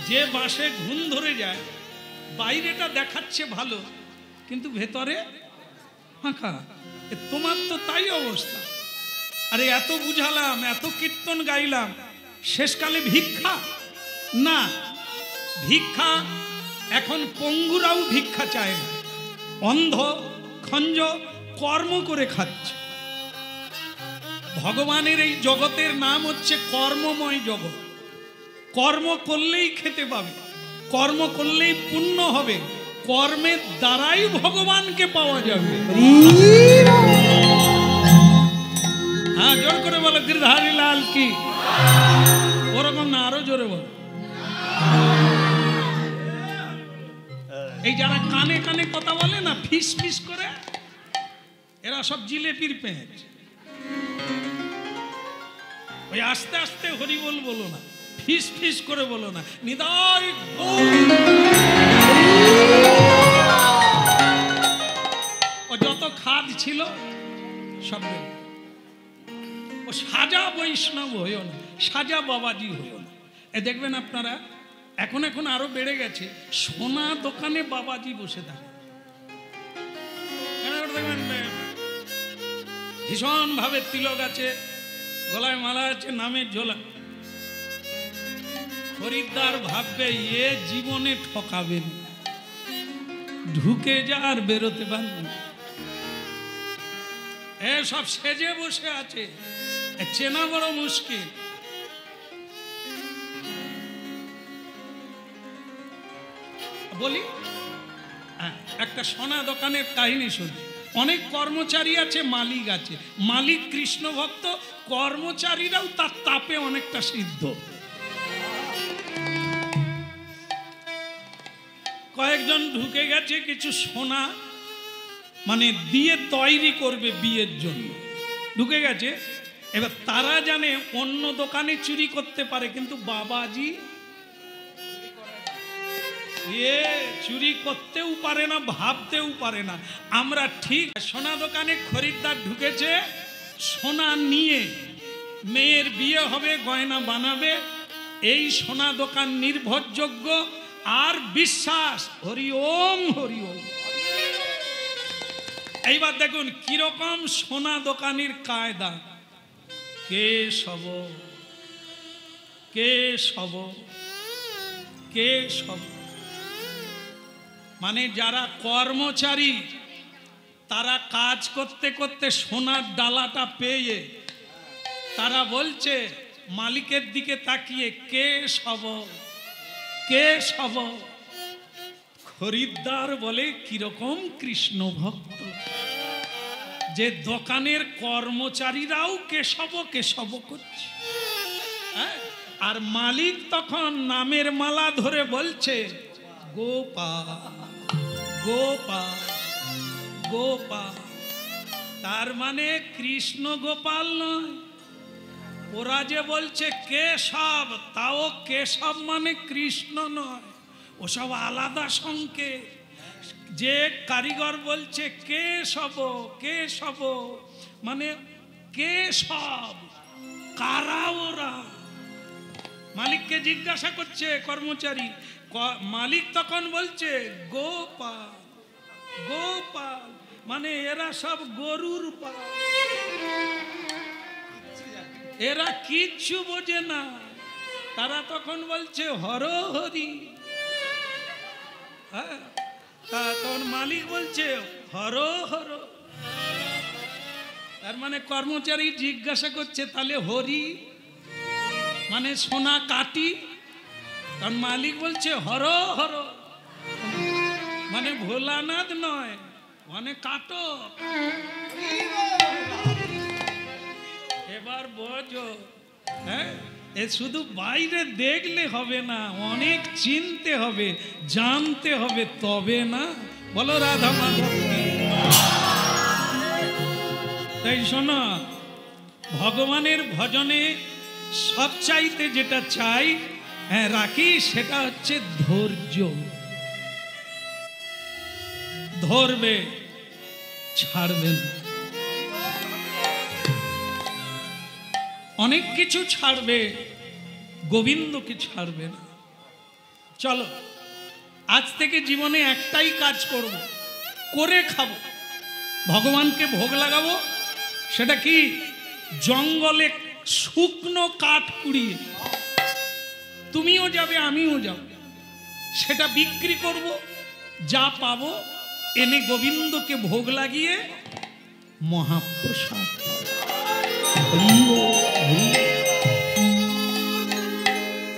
যে বাসে ঘুণ ধরে যায়, বাইরেটা দেখাচ্ছে ভালো কিন্তু ভেতরে ফাঁকা। তোমার তো তাই অবস্থা। আরে এত বুঝালাম, এত কীর্তন গাইলাম, শেষকালে ভিক্ষা না। ভিক্ষা এখন পঙ্গুরাও ভিক্ষা চায় না, অন্ধ খঞ্জ কর্ম করে খাচ্ছে। ভগবানের এই জগতের নাম হচ্ছে কর্মময় জগৎ। কর্ম করলেই খেতে পাবে, কর্ম করলেই পুণ্য হবে, কর্মের দ্বারাই ভগবানকে পাওয়া যাবে। হ্যাঁ, জোর করে বলো গিরধারী লাল কি। ওরকম না, আরো জোরে বলো। এই যারা কানে কানে কথা বলে না, ফিস ফিস করে, এরা সব জিলেপির পেঁচ। ওই আস্তে আস্তে হরি বল বলো না, ফিস ফিস করে বলো না। নিতাই ও যত খাদ ছিল সব, ও সাজা বৈষ্ণব হইও না, সাজা বাবাজি হইও না। এ দেখবেন আপনারা, এখন এখন আরো বেড়ে গেছে, সোনা দোকানে বাবাজি বসে থাকে। ভীষণ ভাবে তিলক আছে, গলায় মালা আছে, নামের ঝোলা। খরিদ্দার ভাববে এ জীবনে ঠকাবেন, ঢুকে যা আর বেরোতে পারবেন। এ সব সেজে বসে আছে, চেনা বড় মুশকিল। বলি একটা সোনা দোকানের কাহিনী শুনি। অনেক কর্মচারী আছে, মালিক আছে। মালিক কৃষ্ণ ভক্ত, কর্মচারীরাও তার তাপে অনেকটা সিদ্ধ। কয়েকজন ঢুকে গেছে কিছু সোনা মানে দিয়ে তৈরি করবে বিয়ের জন্য, ঢুকে গেছে। এবার তারা জানে অন্য দোকানে চুরি করতে পারে, কিন্তু বাবাজি এ চুরি করতেও পারে না, ভাবতেও পারে না। আমরা ঠিক সোনা দোকানে খরিদ্দার ঢুকেছে, সোনা নিয়ে মেয়ের বিয়ে হবে, গয়না বানাবে। এই সোনা দোকান নির্ভরযোগ্য আর বিশ্বাস। হরি ওম হরি ওম। এইবার দেখুন কিরকম সোনা দোকানির কায়দা। কেশব কেশব কেশব, মানে যারা কর্মচারী তারা কাজ করতে করতে সোনার ডালাটা পেয়ে তারা বলছে মালিকের দিকে তাকিয়ে, কেশব কেশব। খরিদ্দার বলে কিরকম কৃষ্ণ ভক্ত, যে দোকানের কর্মচারীরাও কেশব কেশব করছে। আর মালিক তখন নামের মালা ধরে বলছে গোপাল গোপাল গোপাল। তার মানে কৃষ্ণ গোপাল নয়, ওরা যে বলছে কেশব, তাও কেশব মানে কৃষ্ণ নয়, ওসব আলাদা সংকেত। যে কারিগর বলছে কেশব কেশব মানে কেশব, কারা ওরা? মালিককে জিজ্ঞাসা করছে কর্মচারী, মালিক তখন বলছে গোপাল গোপাল, মানে এরা সব গরুর পাল, এরা কিচ্ছু বোঝে না। তারা তখন বলছে হরহরি। হ্যাঁ, তখন মালিক বলছে হর হর। তার মানে কর্মচারী জিজ্ঞাসা করছে তাহলে হরি মানে সোনা কাটি? কারণ মালিক বলছে হর হর, মানে ভোলানাথ নয়, মানে কাটো। এবার বোঝো, হ্যাঁ, এ শুধু বাইরে দেখলে হবে না, অনেক চিনতে হবে, জানতে হবে, তবে না। বলো রাধা মাধব কি। তাই শোনো, ভগবানের ভজনে সবচাইতে যেটা চাই, হ্যাঁ রাখি, সেটা হচ্ছে ধৈর্য। ধরবে, ছাড়বে না। অনেক কিছু ছাড়বে, গোবিন্দকে ছাড়বে না। চলো আজ থেকে জীবনে একটাই কাজ করব, করে খাবো, ভগবানকে ভোগ লাগাবো। সেটা কি? জঙ্গলে শুকনো কাঠ কুড়িয়ে, তুমিও যাবে আমিও যাব, সেটা বিক্রি করব, যা পাবো এনে গোবিন্দকে ভোগ লাগিয়ে মহাপ্রসাদ।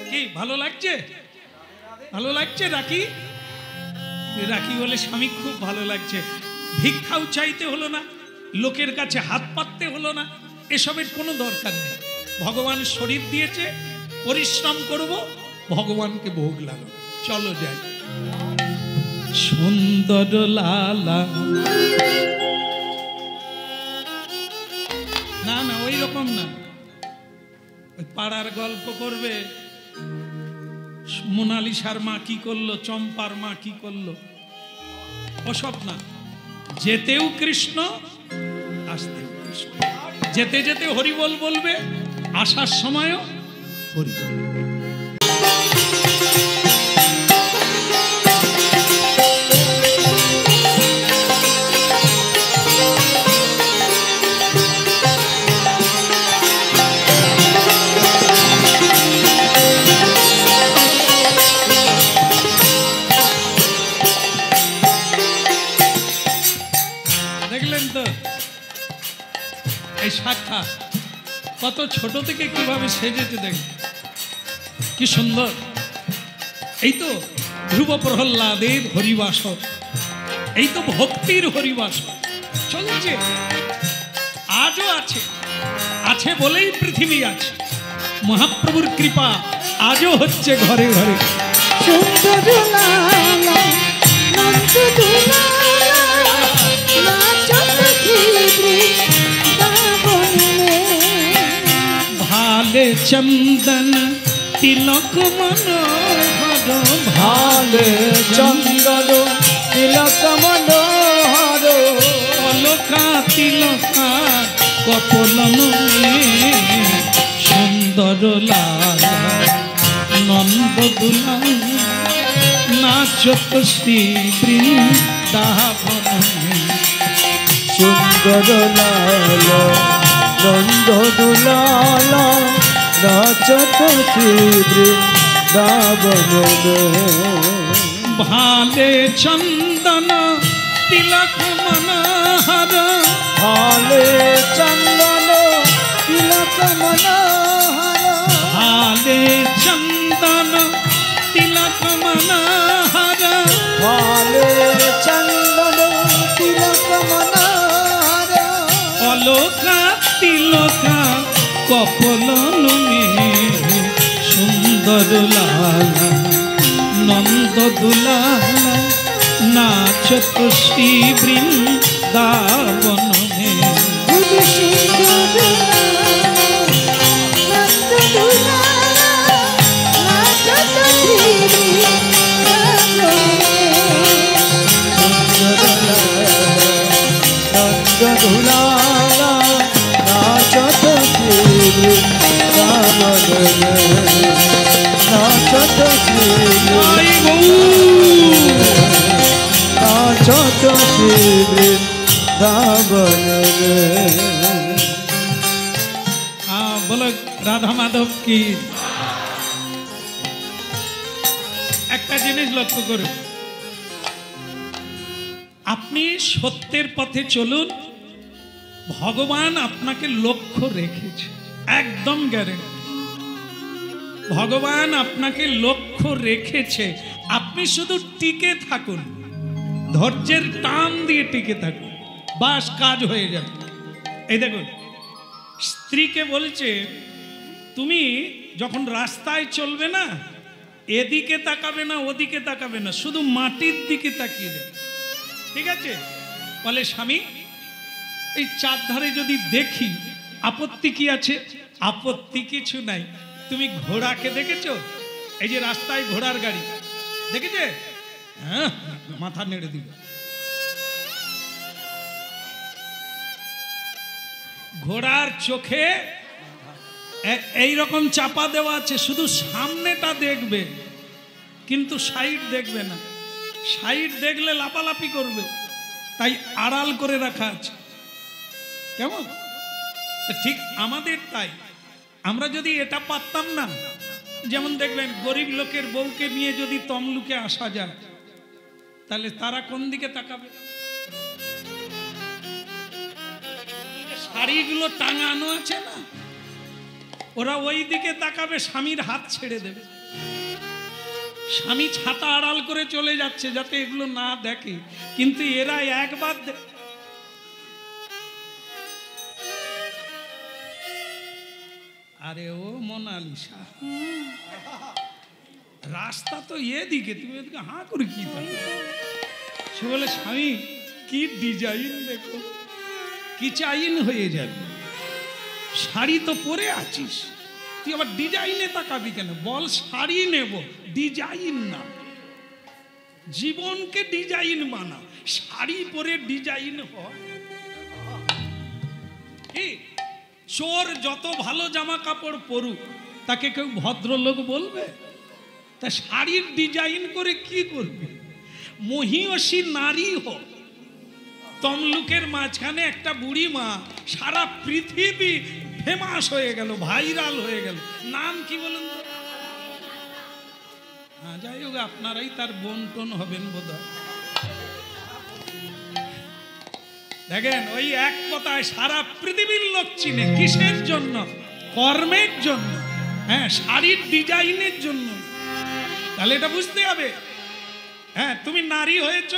কি ভালো লাগছে? ভালো লাগছে রাখি? রাখি বলে স্বামী খুব ভালো লাগছে। ভিক্ষাও চাইতে হলো না, লোকের কাছে হাত পাততে হলো না, এসবের কোনো দরকার নেই। ভগবান শরীর দিয়েছে, পরিশ্রম করব, ভগবানকে ভোগ লাগাবো। চলো যাই। সুন্দর লালা, না না ওই রকম না, ওই পাড়ার গল্প করবে, মোনালিসার মা কি করলো, চম্পার মা কি করলো, ওসব না। যেতেও কৃষ্ণ, আসতেও কৃষ্ণ। যেতে যেতে হরিবল বলবে, আসার সময়ও হরিবল। দেখলেন তো এই শাখা কত ছোট থেকে কিভাবে সেজেছে, দেখ কি সুন্দর। এই তো ধ্রুব প্রহ্লাদের হরিবাস, এই তো ভক্তির হরিবাস চলছে, আজও আছে। আছে বলেই পৃথিবী আছে। মহাপ্রভুর কৃপা আজও হচ্ছে ঘরে ঘরে। সুন্দর লালা, নন্দ দুলালা, নাচত বৃন্দাবনে। ভালে চন্দন তিলক মনোহর, ভালে চন্দন তিলক মনোহর, অলকা তিলকা কপলন, সুন্দর লালা নন্দ দুলাল, নাচত শ্রী বৃন্দাবনে। সুন্দর লালা নন্দ দুলালা, নাচত শ্রী বৃন্দাবনে। ভালে চন্দন তিলক মনোহর, ভালে চন্দন তিলক মনোহর, ভালে চন্দন তিলক মনোহর, ভালে চন্দন তিলক মনোহর, অলকা তিলকা কপলন, সুন্দর লালা নন্দ দুলালা, নাচত শ্রী বৃন্দাবনে। সুন্দর লালা, নন্দ দুলালা, নাচত দুলালা, নাচত শ্রী বৃন্দাবনে। বলো রাধা মাধব কি। একটা জিনিস লক্ষ্য করুন, আপনি সত্যের পথে চলুন, ভগবান আপনাকে লক্ষ্য রেখেছে, একদম গ্যারেন্টি। ভগবান আপনাকে লক্ষ্য রেখেছে, আপনি শুধু টিকে থাকুন, ধৈর্যের টান দিয়ে টিকে থাকুন, বাস কাজ হয়ে যাবে। এই দেখুন, স্ত্রীকে বলছে তুমি যখন রাস্তায় চলবে না, এদিকে তাকাবে না ওদিকে তাকাবে না, শুধু মাটির দিকে তাকিয়ে যাবে, ঠিক আছে? বলে স্বামী এই চারধারে যদি দেখি আপত্তি কি আছে? আপত্তি কিছু নাই। তুমি ঘোড়াকে দেখেছো? এই যে রাস্তায় ঘোড়ার গাড়ি দেখেছে? হ্যাঁ, মাথা নেড়ে দিল। ঘোড়ার চোখে এই রকম চাপা দেওয়া আছে, শুধু সামনেটা দেখবে কিন্তু সাইড দেখবে না। সাইড দেখলে লাপালাপি করবে, তাই আড়াল করে রাখা আছে। কেমন? ঠিক আমাদের তাই। আমরা যদি এটা পারতাম না, যেমন দেখবেন গরিব লোকের বউকে নিয়ে যদি তমলুকে আসা যায়, তাহলে তারা কোন দিকে তাকাবে? শাড়িগুলো টাঙানো আছে না, ওরা ওই দিকে তাকাবে, স্বামীর হাত ছেড়ে দেবে। স্বামী ছাতা আড়াল করে চলে যাচ্ছে যাতে এগুলো না দেখে, কিন্তু এরা একবার আরে ও মোনালিসা, রাস্তা তো এদিকে, তুমি এদিকে হাঁ করে কি থাকে? সে বলে স্বামী কি ডিজাইন দেখো, কি চাইন হয়ে যাবে, শাড়ি তো পরে আছিস, তুই আবার ডিজাইনে তাকাবি কেন? বল শাড়ি নেব, ডিজাইন না। জীবনকে ডিজাইন বানা, শাড়ি পরে ডিজাইন হয়। চোর যত ভালো জামা কাপড় পরুক, তাকে কেউ ভদ্রলোক বলবে? তা শাড়ির ডিজাইন করে কি করবে? মহিয়সী নারী হোক। তমলুকের মাঝখানে একটা বুড়ি মা সারা পৃথিবী ফেমাস হয়ে গেল, ভাইরাল হয়ে গেল। নাম কি বলুন তো? হ্যাঁ, যাই হোক, আপনারাই তার বোন টোন হবেন বোধহয়। দেখেন, ওই এক কথায় সারা পৃথিবীর লোক চিনে। কিসের জন্য? কর্মের জন্য। হ্যাঁ, শাড়ির ডিজাইনের জন্য। তাহলে এটা বুঝতে হবে। হ্যাঁ, তুমি নারী হয়েছ,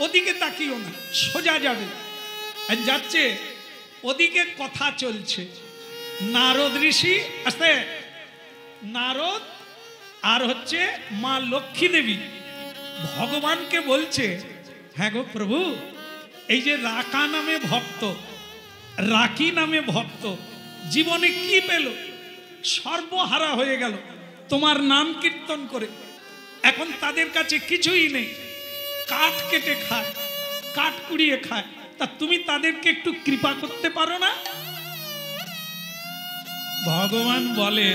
ওদিকে তাকিও না, সোজা যাবে। যাচ্ছে ওদিকে কথা চলছে, নারদ ঋষি আস্তে, নারদ আর হচ্ছে মা লক্ষ্মী দেবী ভগবানকে বলছে, হ্যাঁ গো প্রভু, এই যে রাকা নামে ভক্ত, রাকি নামে ভক্ত জীবনে কি পেল? সর্বহারা হয়ে গেল তোমার নাম কীর্তন করে। এখন তাদের কাছে কিছুই নেই, কাঠ কেটে খায়, কাঠ কুড়িয়ে খায়। তা তুমি তাদেরকে একটু কৃপা করতে পারো না? ভগবান বলে,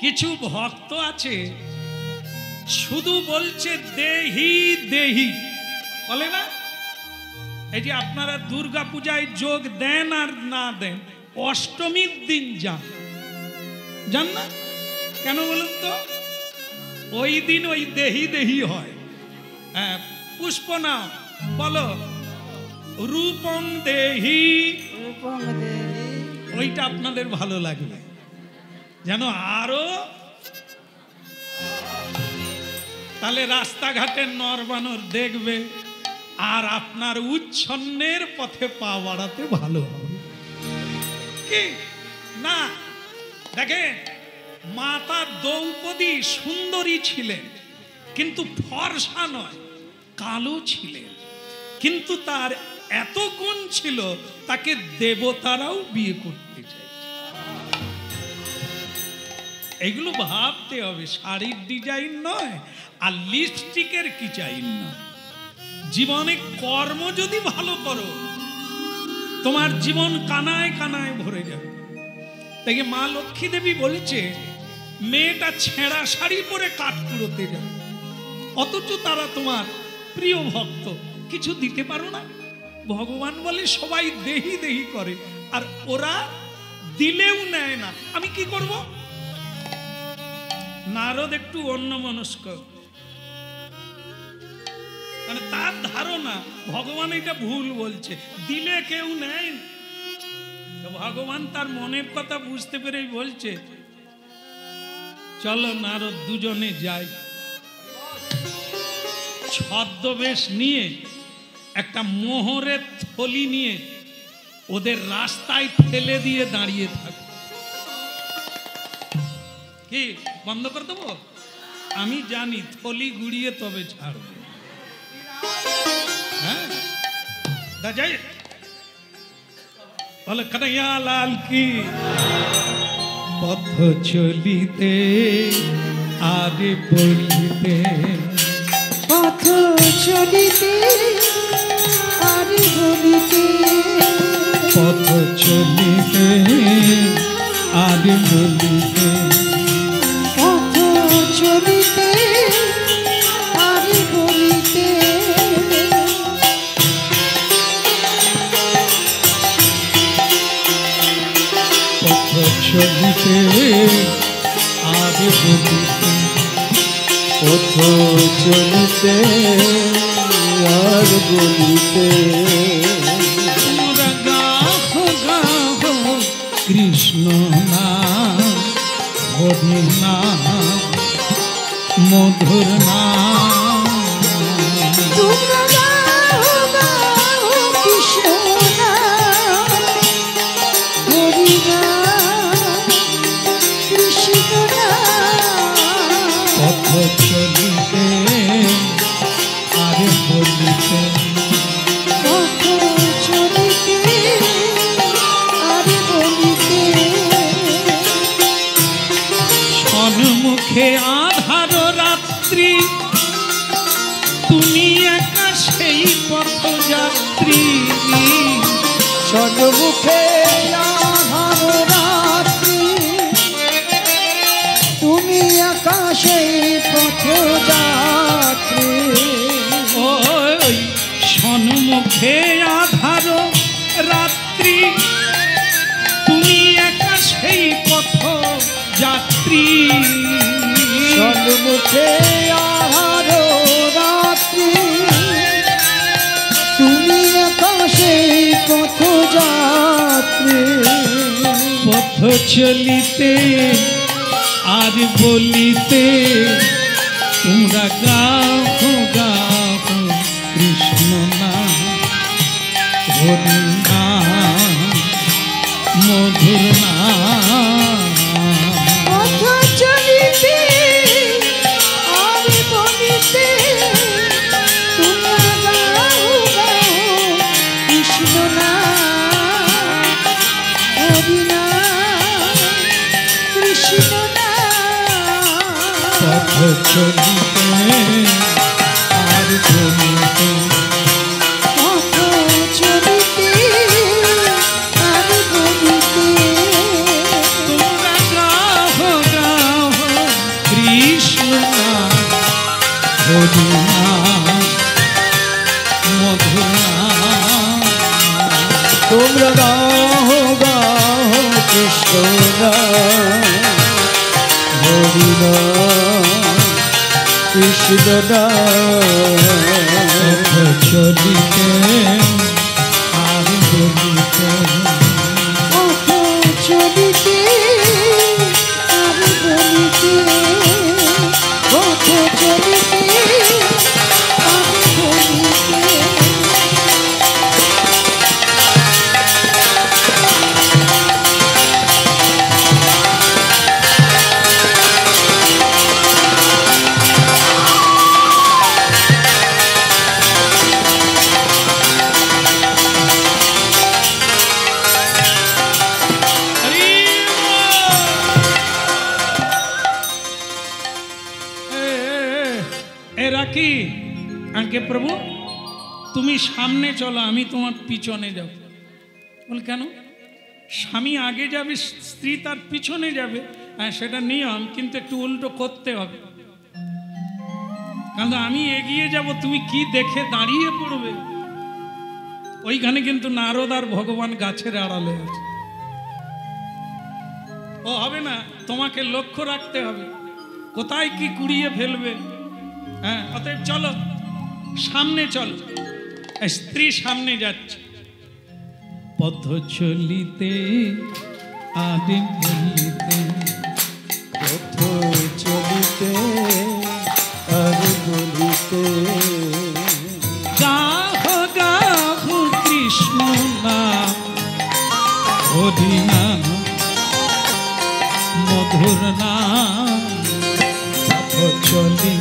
কিছু ভক্ত আছে শুধু বলছে দেহি দেহি, বলে না? এই যে আপনারা দুর্গা পূজায় যোগ দেন আর না দেন, অষ্টমীর দিন যান, জান না কেন বলুন তো? ওই দিন ওই দেহি দেহি হয়। হ্যাঁ, পুষ্প নাও, বলো রূপং দেহি, ওইটা আপনাদের ভালো লাগবে, যেন আরো। তাহলে রাস্তাঘাটের নরবানর দেখবে আর আপনার উচ্ছন্নের পথে পা বাড়াতে ভালো হবে। কি না? দেখেন, মাতা দ্রৌপদী সুন্দরী ছিলেন, কিন্তু ফর্সা নয়, কালো ছিলেন। কিন্তু তার এত গুণ ছিল, তাকে দেবতারাও বিয়ে করতে চায়। এগুলো ভাবতে হবে, শাড়ির ডিজাইন নয় আর লিপস্টিকের কি চাই না। জীবনে কর্ম যদি ভালো করো, তোমার জীবন কানায় কানায় ভরে যাবে। তাই মা লক্ষ্মী দেবী বলছে, মেয়েটা ছেঁড়া শাড়ি পরে কাঠ কুড়োতে যাবে, অথচ তারা তোমার প্রিয় ভক্ত, কিছু দিতে পারো না। ভগবান বলে সবাই দেহি দেহি করে, আর ওরা দিলেও নেয় না, আমি কি করব? নারদ একটু অন্যমনস্ক, মানে তার ধারণা ভগবান এটা ভুল বলছে, দিলে কেউ নেয় না। ভগবান তার মনের কথা বুঝতে পেরেই বলছে চলো নারদ দুজনে যাই। ছদ্মবেশ নিয়ে একটা মোহরের থলি নিয়ে ওদের রাস্তায় ফেলে দিয়ে দাঁড়িয়ে থাকে। কি বন্ধ করে দেবো? আমি জানি থলি গুড়িয়ে তবে ছাড়বে। হ্যাঁ যাই বলে কন্হैया लाल की। পথ চলিতে আরে বলিতে, পথ চলিতে আর বলিতে, পথ চলিতে আরে বলিতে, পথ চলিতে আর বলিতে, পথ চলিতে আরে বলিতে, পথ চলিতে আর বলিতে, তোমরা গাহো গাহো কৃষ্ণ নাম, হরি নাম, মধুর নাম। তোমরা গাও গাও কৃষ্ণ নাম, হরি নাম, কৃষ্ণ নাম, পথ চলিতে আরে বলিতে, পথ চলিতে আর বলিতে, সম্মুখে আধার রাত্রি, তুমি একা সেই পথযাত্রী। সন্মুখে আধার রাত্রি, তুমি আকাশে পথযাত্রী, ওই সম্মুখে আধার রাত্রি, তুমি একা সেই পথযাত্রী। সন্মুখে আধার রাত্রি, তুমি আকাশে পথযাত্রী, পথ চলিতে আর বলিতে, তোমরা গাও গাও কৃষ্ণ নাম, হরি নাম, মধুর নাম। পথ চলিতে আর বলিতে, তোমরা গাও গাও কৃষ্ণ নাম, হরি নাম, কৃষ্ণ নাম, পথ চলিতে আর বলিতে, পথ চলিতে আর বলিতে, তোমরা গাও গাও কৃষ্ণ নাম, হরি নাম, মধুর নাম। তোমরা গাও গাও কৃষ্ণ নাম, হরি নাম, কৃষ্ণ নাম, পথ চলিতে আর বলিতে, পথ চলিতে আর বলিতে, পথ চলিতে আর বলিতে, হরি এরা কি আগে প্রভু তুমি সামনে চলো, আমি তোমার পিছনে যাব। বল কেন? স্বামী আগে যাবে, স্ত্রী তার পিছনে যাবে। হ্যাঁ সেটা নিয়ম, কিন্তু একটু উল্টো করতে হবে। কারণ আমি এগিয়ে যাব, তুমি কি দেখে দাঁড়িয়ে পড়বে। ওইখানে কিন্তু নারদ আর ভগবান গাছের আড়ালে আছে। ও হবে না, তোমাকে লক্ষ্য রাখতে হবে কোথায় কি কুড়িয়ে ফেলবে। হ্যাঁ, অতএব চলো সামনে চলো। স্ত্রী সামনে যাচ্ছে, পথ চলিতে আদিম বলিতে, পথ চলিতে আর বলিতে, গাহ গাহ কৃষ্ণ নাম হরি নাম মধুর নাম, পথ চলিতে।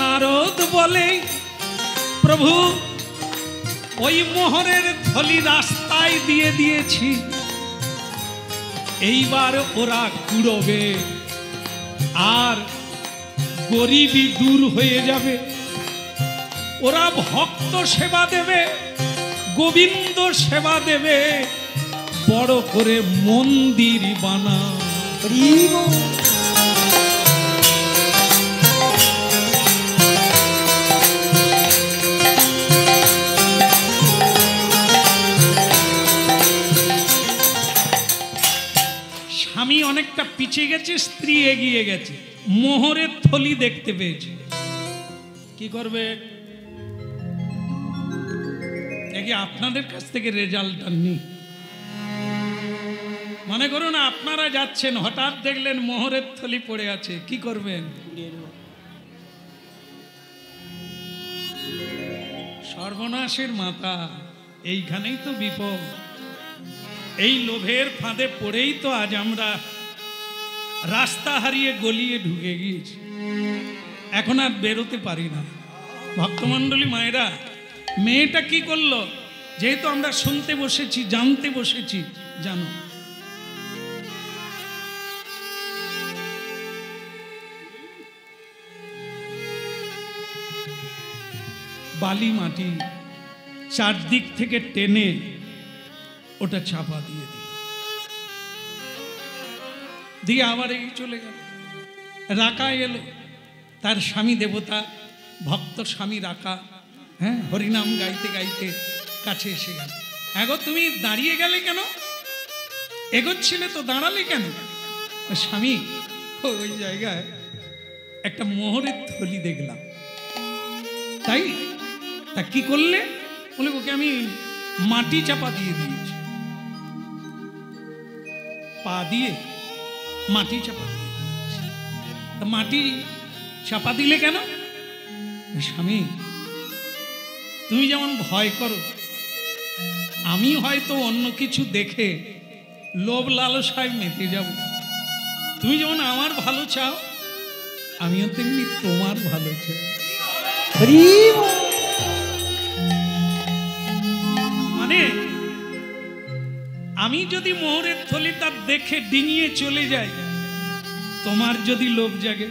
নারদ বলে, প্রভু ওই মোহরের থলি রাস্তায় দিয়ে দিয়েছি, এইবার ওরা কুড়বে আর গরিবি দূর হয়ে যাবে। ওরা ভক্ত সেবা দেবে, গোবিন্দ সেবা দেবে, বড় করে মন্দির বানা। স্বামী অনেকটা পিছিয়ে গেছে, স্ত্রী এগিয়ে গেছে, মোহরের থলি দেখতে পেয়েছে। কি করবে? দেখি আপনাদের কাছ থেকে রেজাল্টটা নেই। মনে করুন আপনারা যাচ্ছেন, হঠাৎ দেখলেন মোহরের থলি পড়ে আছে, কি করবেন? সর্বনাশের মাথা, এইখানেই তো বিপদ। এই লোভের ফাঁদে পড়েই তো আজ আমরা রাস্তা হারিয়ে গলিয়ে ঢুকে গিয়েছি, এখন আর বেরোতে পারি না। ভক্তমণ্ডলী মায়েরা, মেয়েটা কি করলো? যেহেতু আমরা শুনতে বসেছি, জানতে বসেছি, জানো বালি মাটি চারদিক থেকে টেনে ওটা চাপা দিয়ে দিল, দিয়ে আবার এই চলে গেল। রাকা এলো, তার স্বামী দেবতা, ভক্ত স্বামী রাকা, হ্যাঁ, হরিনাম গাইতে গাইতে কাছে এসে গেল। এগো তুমি দাঁড়িয়ে গেলে কেন? এগোচ্ছিলে তো, দাঁড়ালে কেন? স্বামী, ওই জায়গায় একটা মোহরের থলি দেখলাম, তাই। তা কি করলে? বলে ওকে আমি মাটি চাপা দিয়ে দিয়েছি, পা দিয়ে মাটি চাপা দিয়ে দিয়েছি। তা মাটি চাপা দিলে কেন? স্বামী, তুমি যেমন ভয় করো, আমি হয়তো অন্য কিছু দেখে লোভ লালসায় মেতে যাব। তুমি যেমন আমার ভালো চাও, আমিও তেমনি তোমার ভালো চাই। মানে আমি যদি মোহরের থলি তার দেখে ডিঙিয়ে চলে যাই, তোমার যদি লোভ জাগে,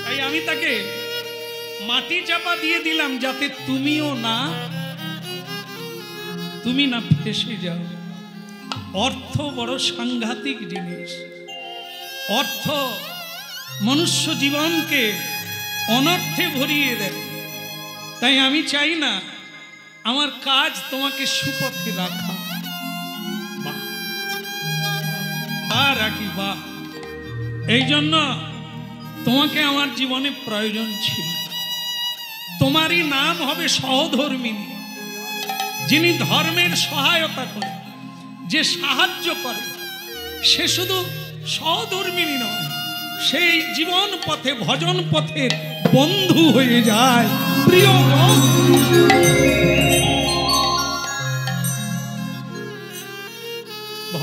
তাই আমি তাকে মাটি চাপা দিয়ে দিলাম, যাতে তুমি না ফেসে যাও। অর্থ বড় সাংঘাতিক জিনিস। অর্থ মনুষ্য জীবনকে অনর্থে ভরিয়ে দেয়। তাই আমি চাই না আমার কাজ তোমাকে সুপথে রাখা। বাহ রাখি, বাহ। এই জন্য তোমাকে আমার জীবনে প্রয়োজন ছিল। তোমারই নাম হবে সহধর্মিনী, যিনি ধর্মের সহায়তা করে, যে সাহায্য করে, সে শুধু সহধর্মিনী নয়, সেই জীবন পথে ভজন পথের বন্ধু হয়ে যায়। প্রিয়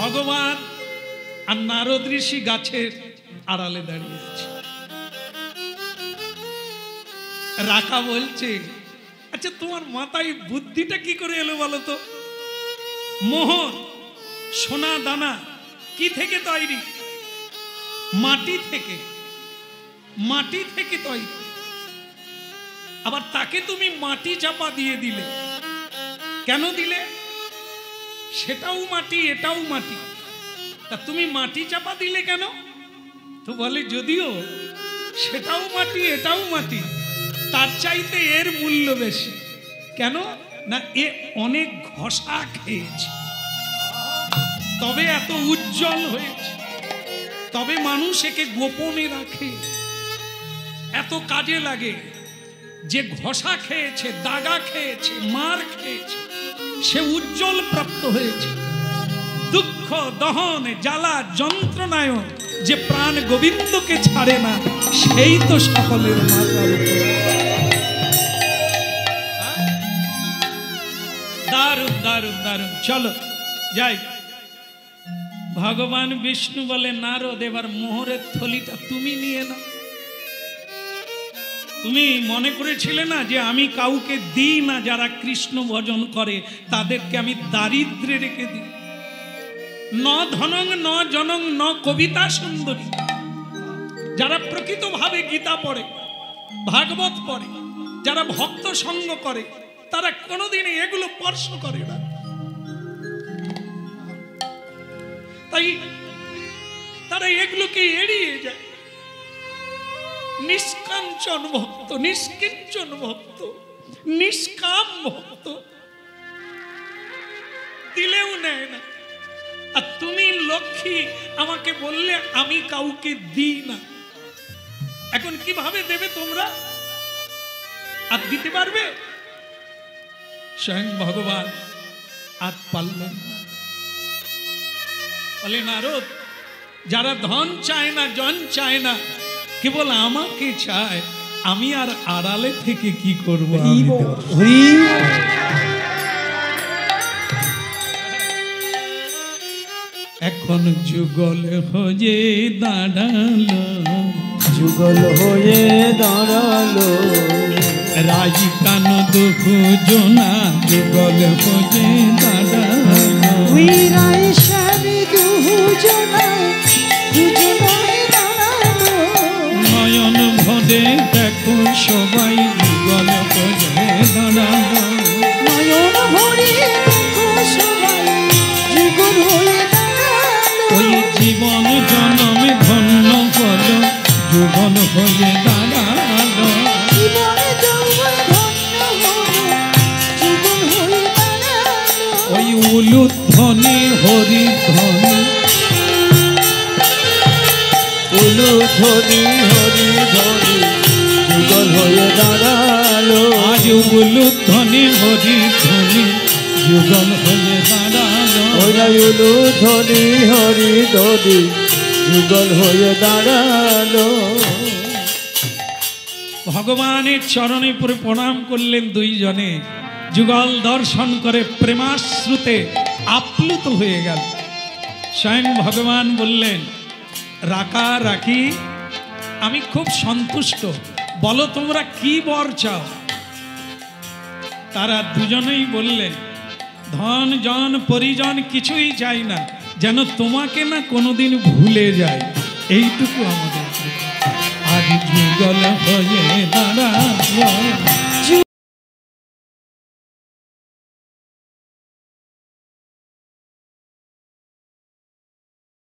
ভগবান আর নারদ ঋষি গাছের আড়ালে দাঁড়িয়ে আছে। রাকা বলছে, আচ্ছা তোমার মাথায় বুদ্ধিটা কি করে এলো বলো তো? মোহর, সোনা দানা কি থেকে তৈরি? মাটি থেকে। মাটি থেকে তৈরি। আবার তাকে তুমি মাটি চাপা দিয়ে দিলে। কেন দিলে? সেটাও মাটি, এটাও মাটি, তা তুমি মাটি চাপা দিলে কেন? তো বলে, যদিও সেটাও মাটি এটাও মাটি, তার চাইতে এর মূল্য বেশি। কেন না, এ অনেক ঘষা খেয়েছে, তবে এত উজ্জ্বল হয়েছে, তবে মানুষ একে গোপনে রাখে, এত কাজে লাগে। যে ঘষা খেয়েছে, দাগা খেয়েছে, মার খেয়েছে, সে উজ্জ্বল প্রাপ্ত হয়েছে। দুঃখ দহন জ্বালা যন্ত্রণায় যে প্রাণ গোবিন্দকে ছাড়ে না, সেই তো সকলের মাথার উপর। দারুণ দারুণ দারুণ। চলো যাই। ভগবান বিষ্ণু বলে, নারদ এবার মোহরের থলিটা তুমি নিয়ে নাও। তুমি মনে করেছিলে না যে আমি কাউকে দিই না, যারা কৃষ্ণ ভজন করে তাদেরকে আমি দারিদ্রে রেখে দিই। ন ধনং ন জনং ন কবিতা সুন্দরী। যারা প্রকৃতভাবে গীতা পড়ে, ভাগবত পড়ে, যারা ভক্ত সঙ্গ করে, তারা কোনোদিনই এগুলো স্পর্শ করে না। তাই তারা এগুলোকে এড়িয়ে যায়। নিষ্কাঞ্চন ভক্ত, নিষ্কিঞ্চন ভক্ত, নিষ্কাম ভক্ত, দিলেও নেয় না। আর তুমি লক্ষ্মী, আমাকে বললে আমি কাউকে দিই না। এখন কিভাবে দেবে তোমরা? আর দিতে পারবে? স্বয়ং ভগবান আর পারলেন না। বলে, নারদ, যারা ধন চায় না, জন চায় না, কেবল আমাকে চায়, আমি আর আড়ালে থেকে কি করবো? এখন যুগল হয়ে দাঁড়ালো, যুগল হয়ে দাঁড়ালো, রাজি কান দুঃখ জোনা যুগল হয়ে দাঁড়ালো। উইরাই স্বামী দুজনায় দুজনায় দাঁড়ালো, নয়ন ভরে দেখো সবাই যুগল হয়ে দাঁড়ালো। নয়ন ভরে দেখো সবাই যুগল হয়ে দাঁড়ালো। ওই জীবন জনমে ধন্য হল, যুগল হয়ে দাঁড়ালো। জীবনে যৌবন ধন্য হলো, যুগল হয়ে দাঁড়ালো। ওই উলুধ্বনি হরি ধ্বনি, উলুধ্বনি হরি ধ্বনি, যুগল হয়ে দাঁড়ালো। আজ উলুধ্বনি হরি ধ্বনি, যুগল হয়ে দাঁড়ালো। ওরা উলুধ্বনি হরি ধ্বনি, যুগল হয়ে দাঁড়ালো। ভগবানের চরণে পরে প্রণাম করলেন দুইজনে। যুগল দর্শন করে প্রেমাশ্রুতে আপ্লুত হয়ে গেল। স্বয়ং ভগবান বললেন, রাখা রাখি, আমি খুব সন্তুষ্ট, বলো তোমরা কি বর চাও? তারা দুজনেই বললেন, ধন জন পরিজন কিছুই চাই না, যেন তোমাকে না কোনোদিন ভুলে যায়, এইটুকু আমাদের। আজ যুগল হয়ে দাঁড়ালো,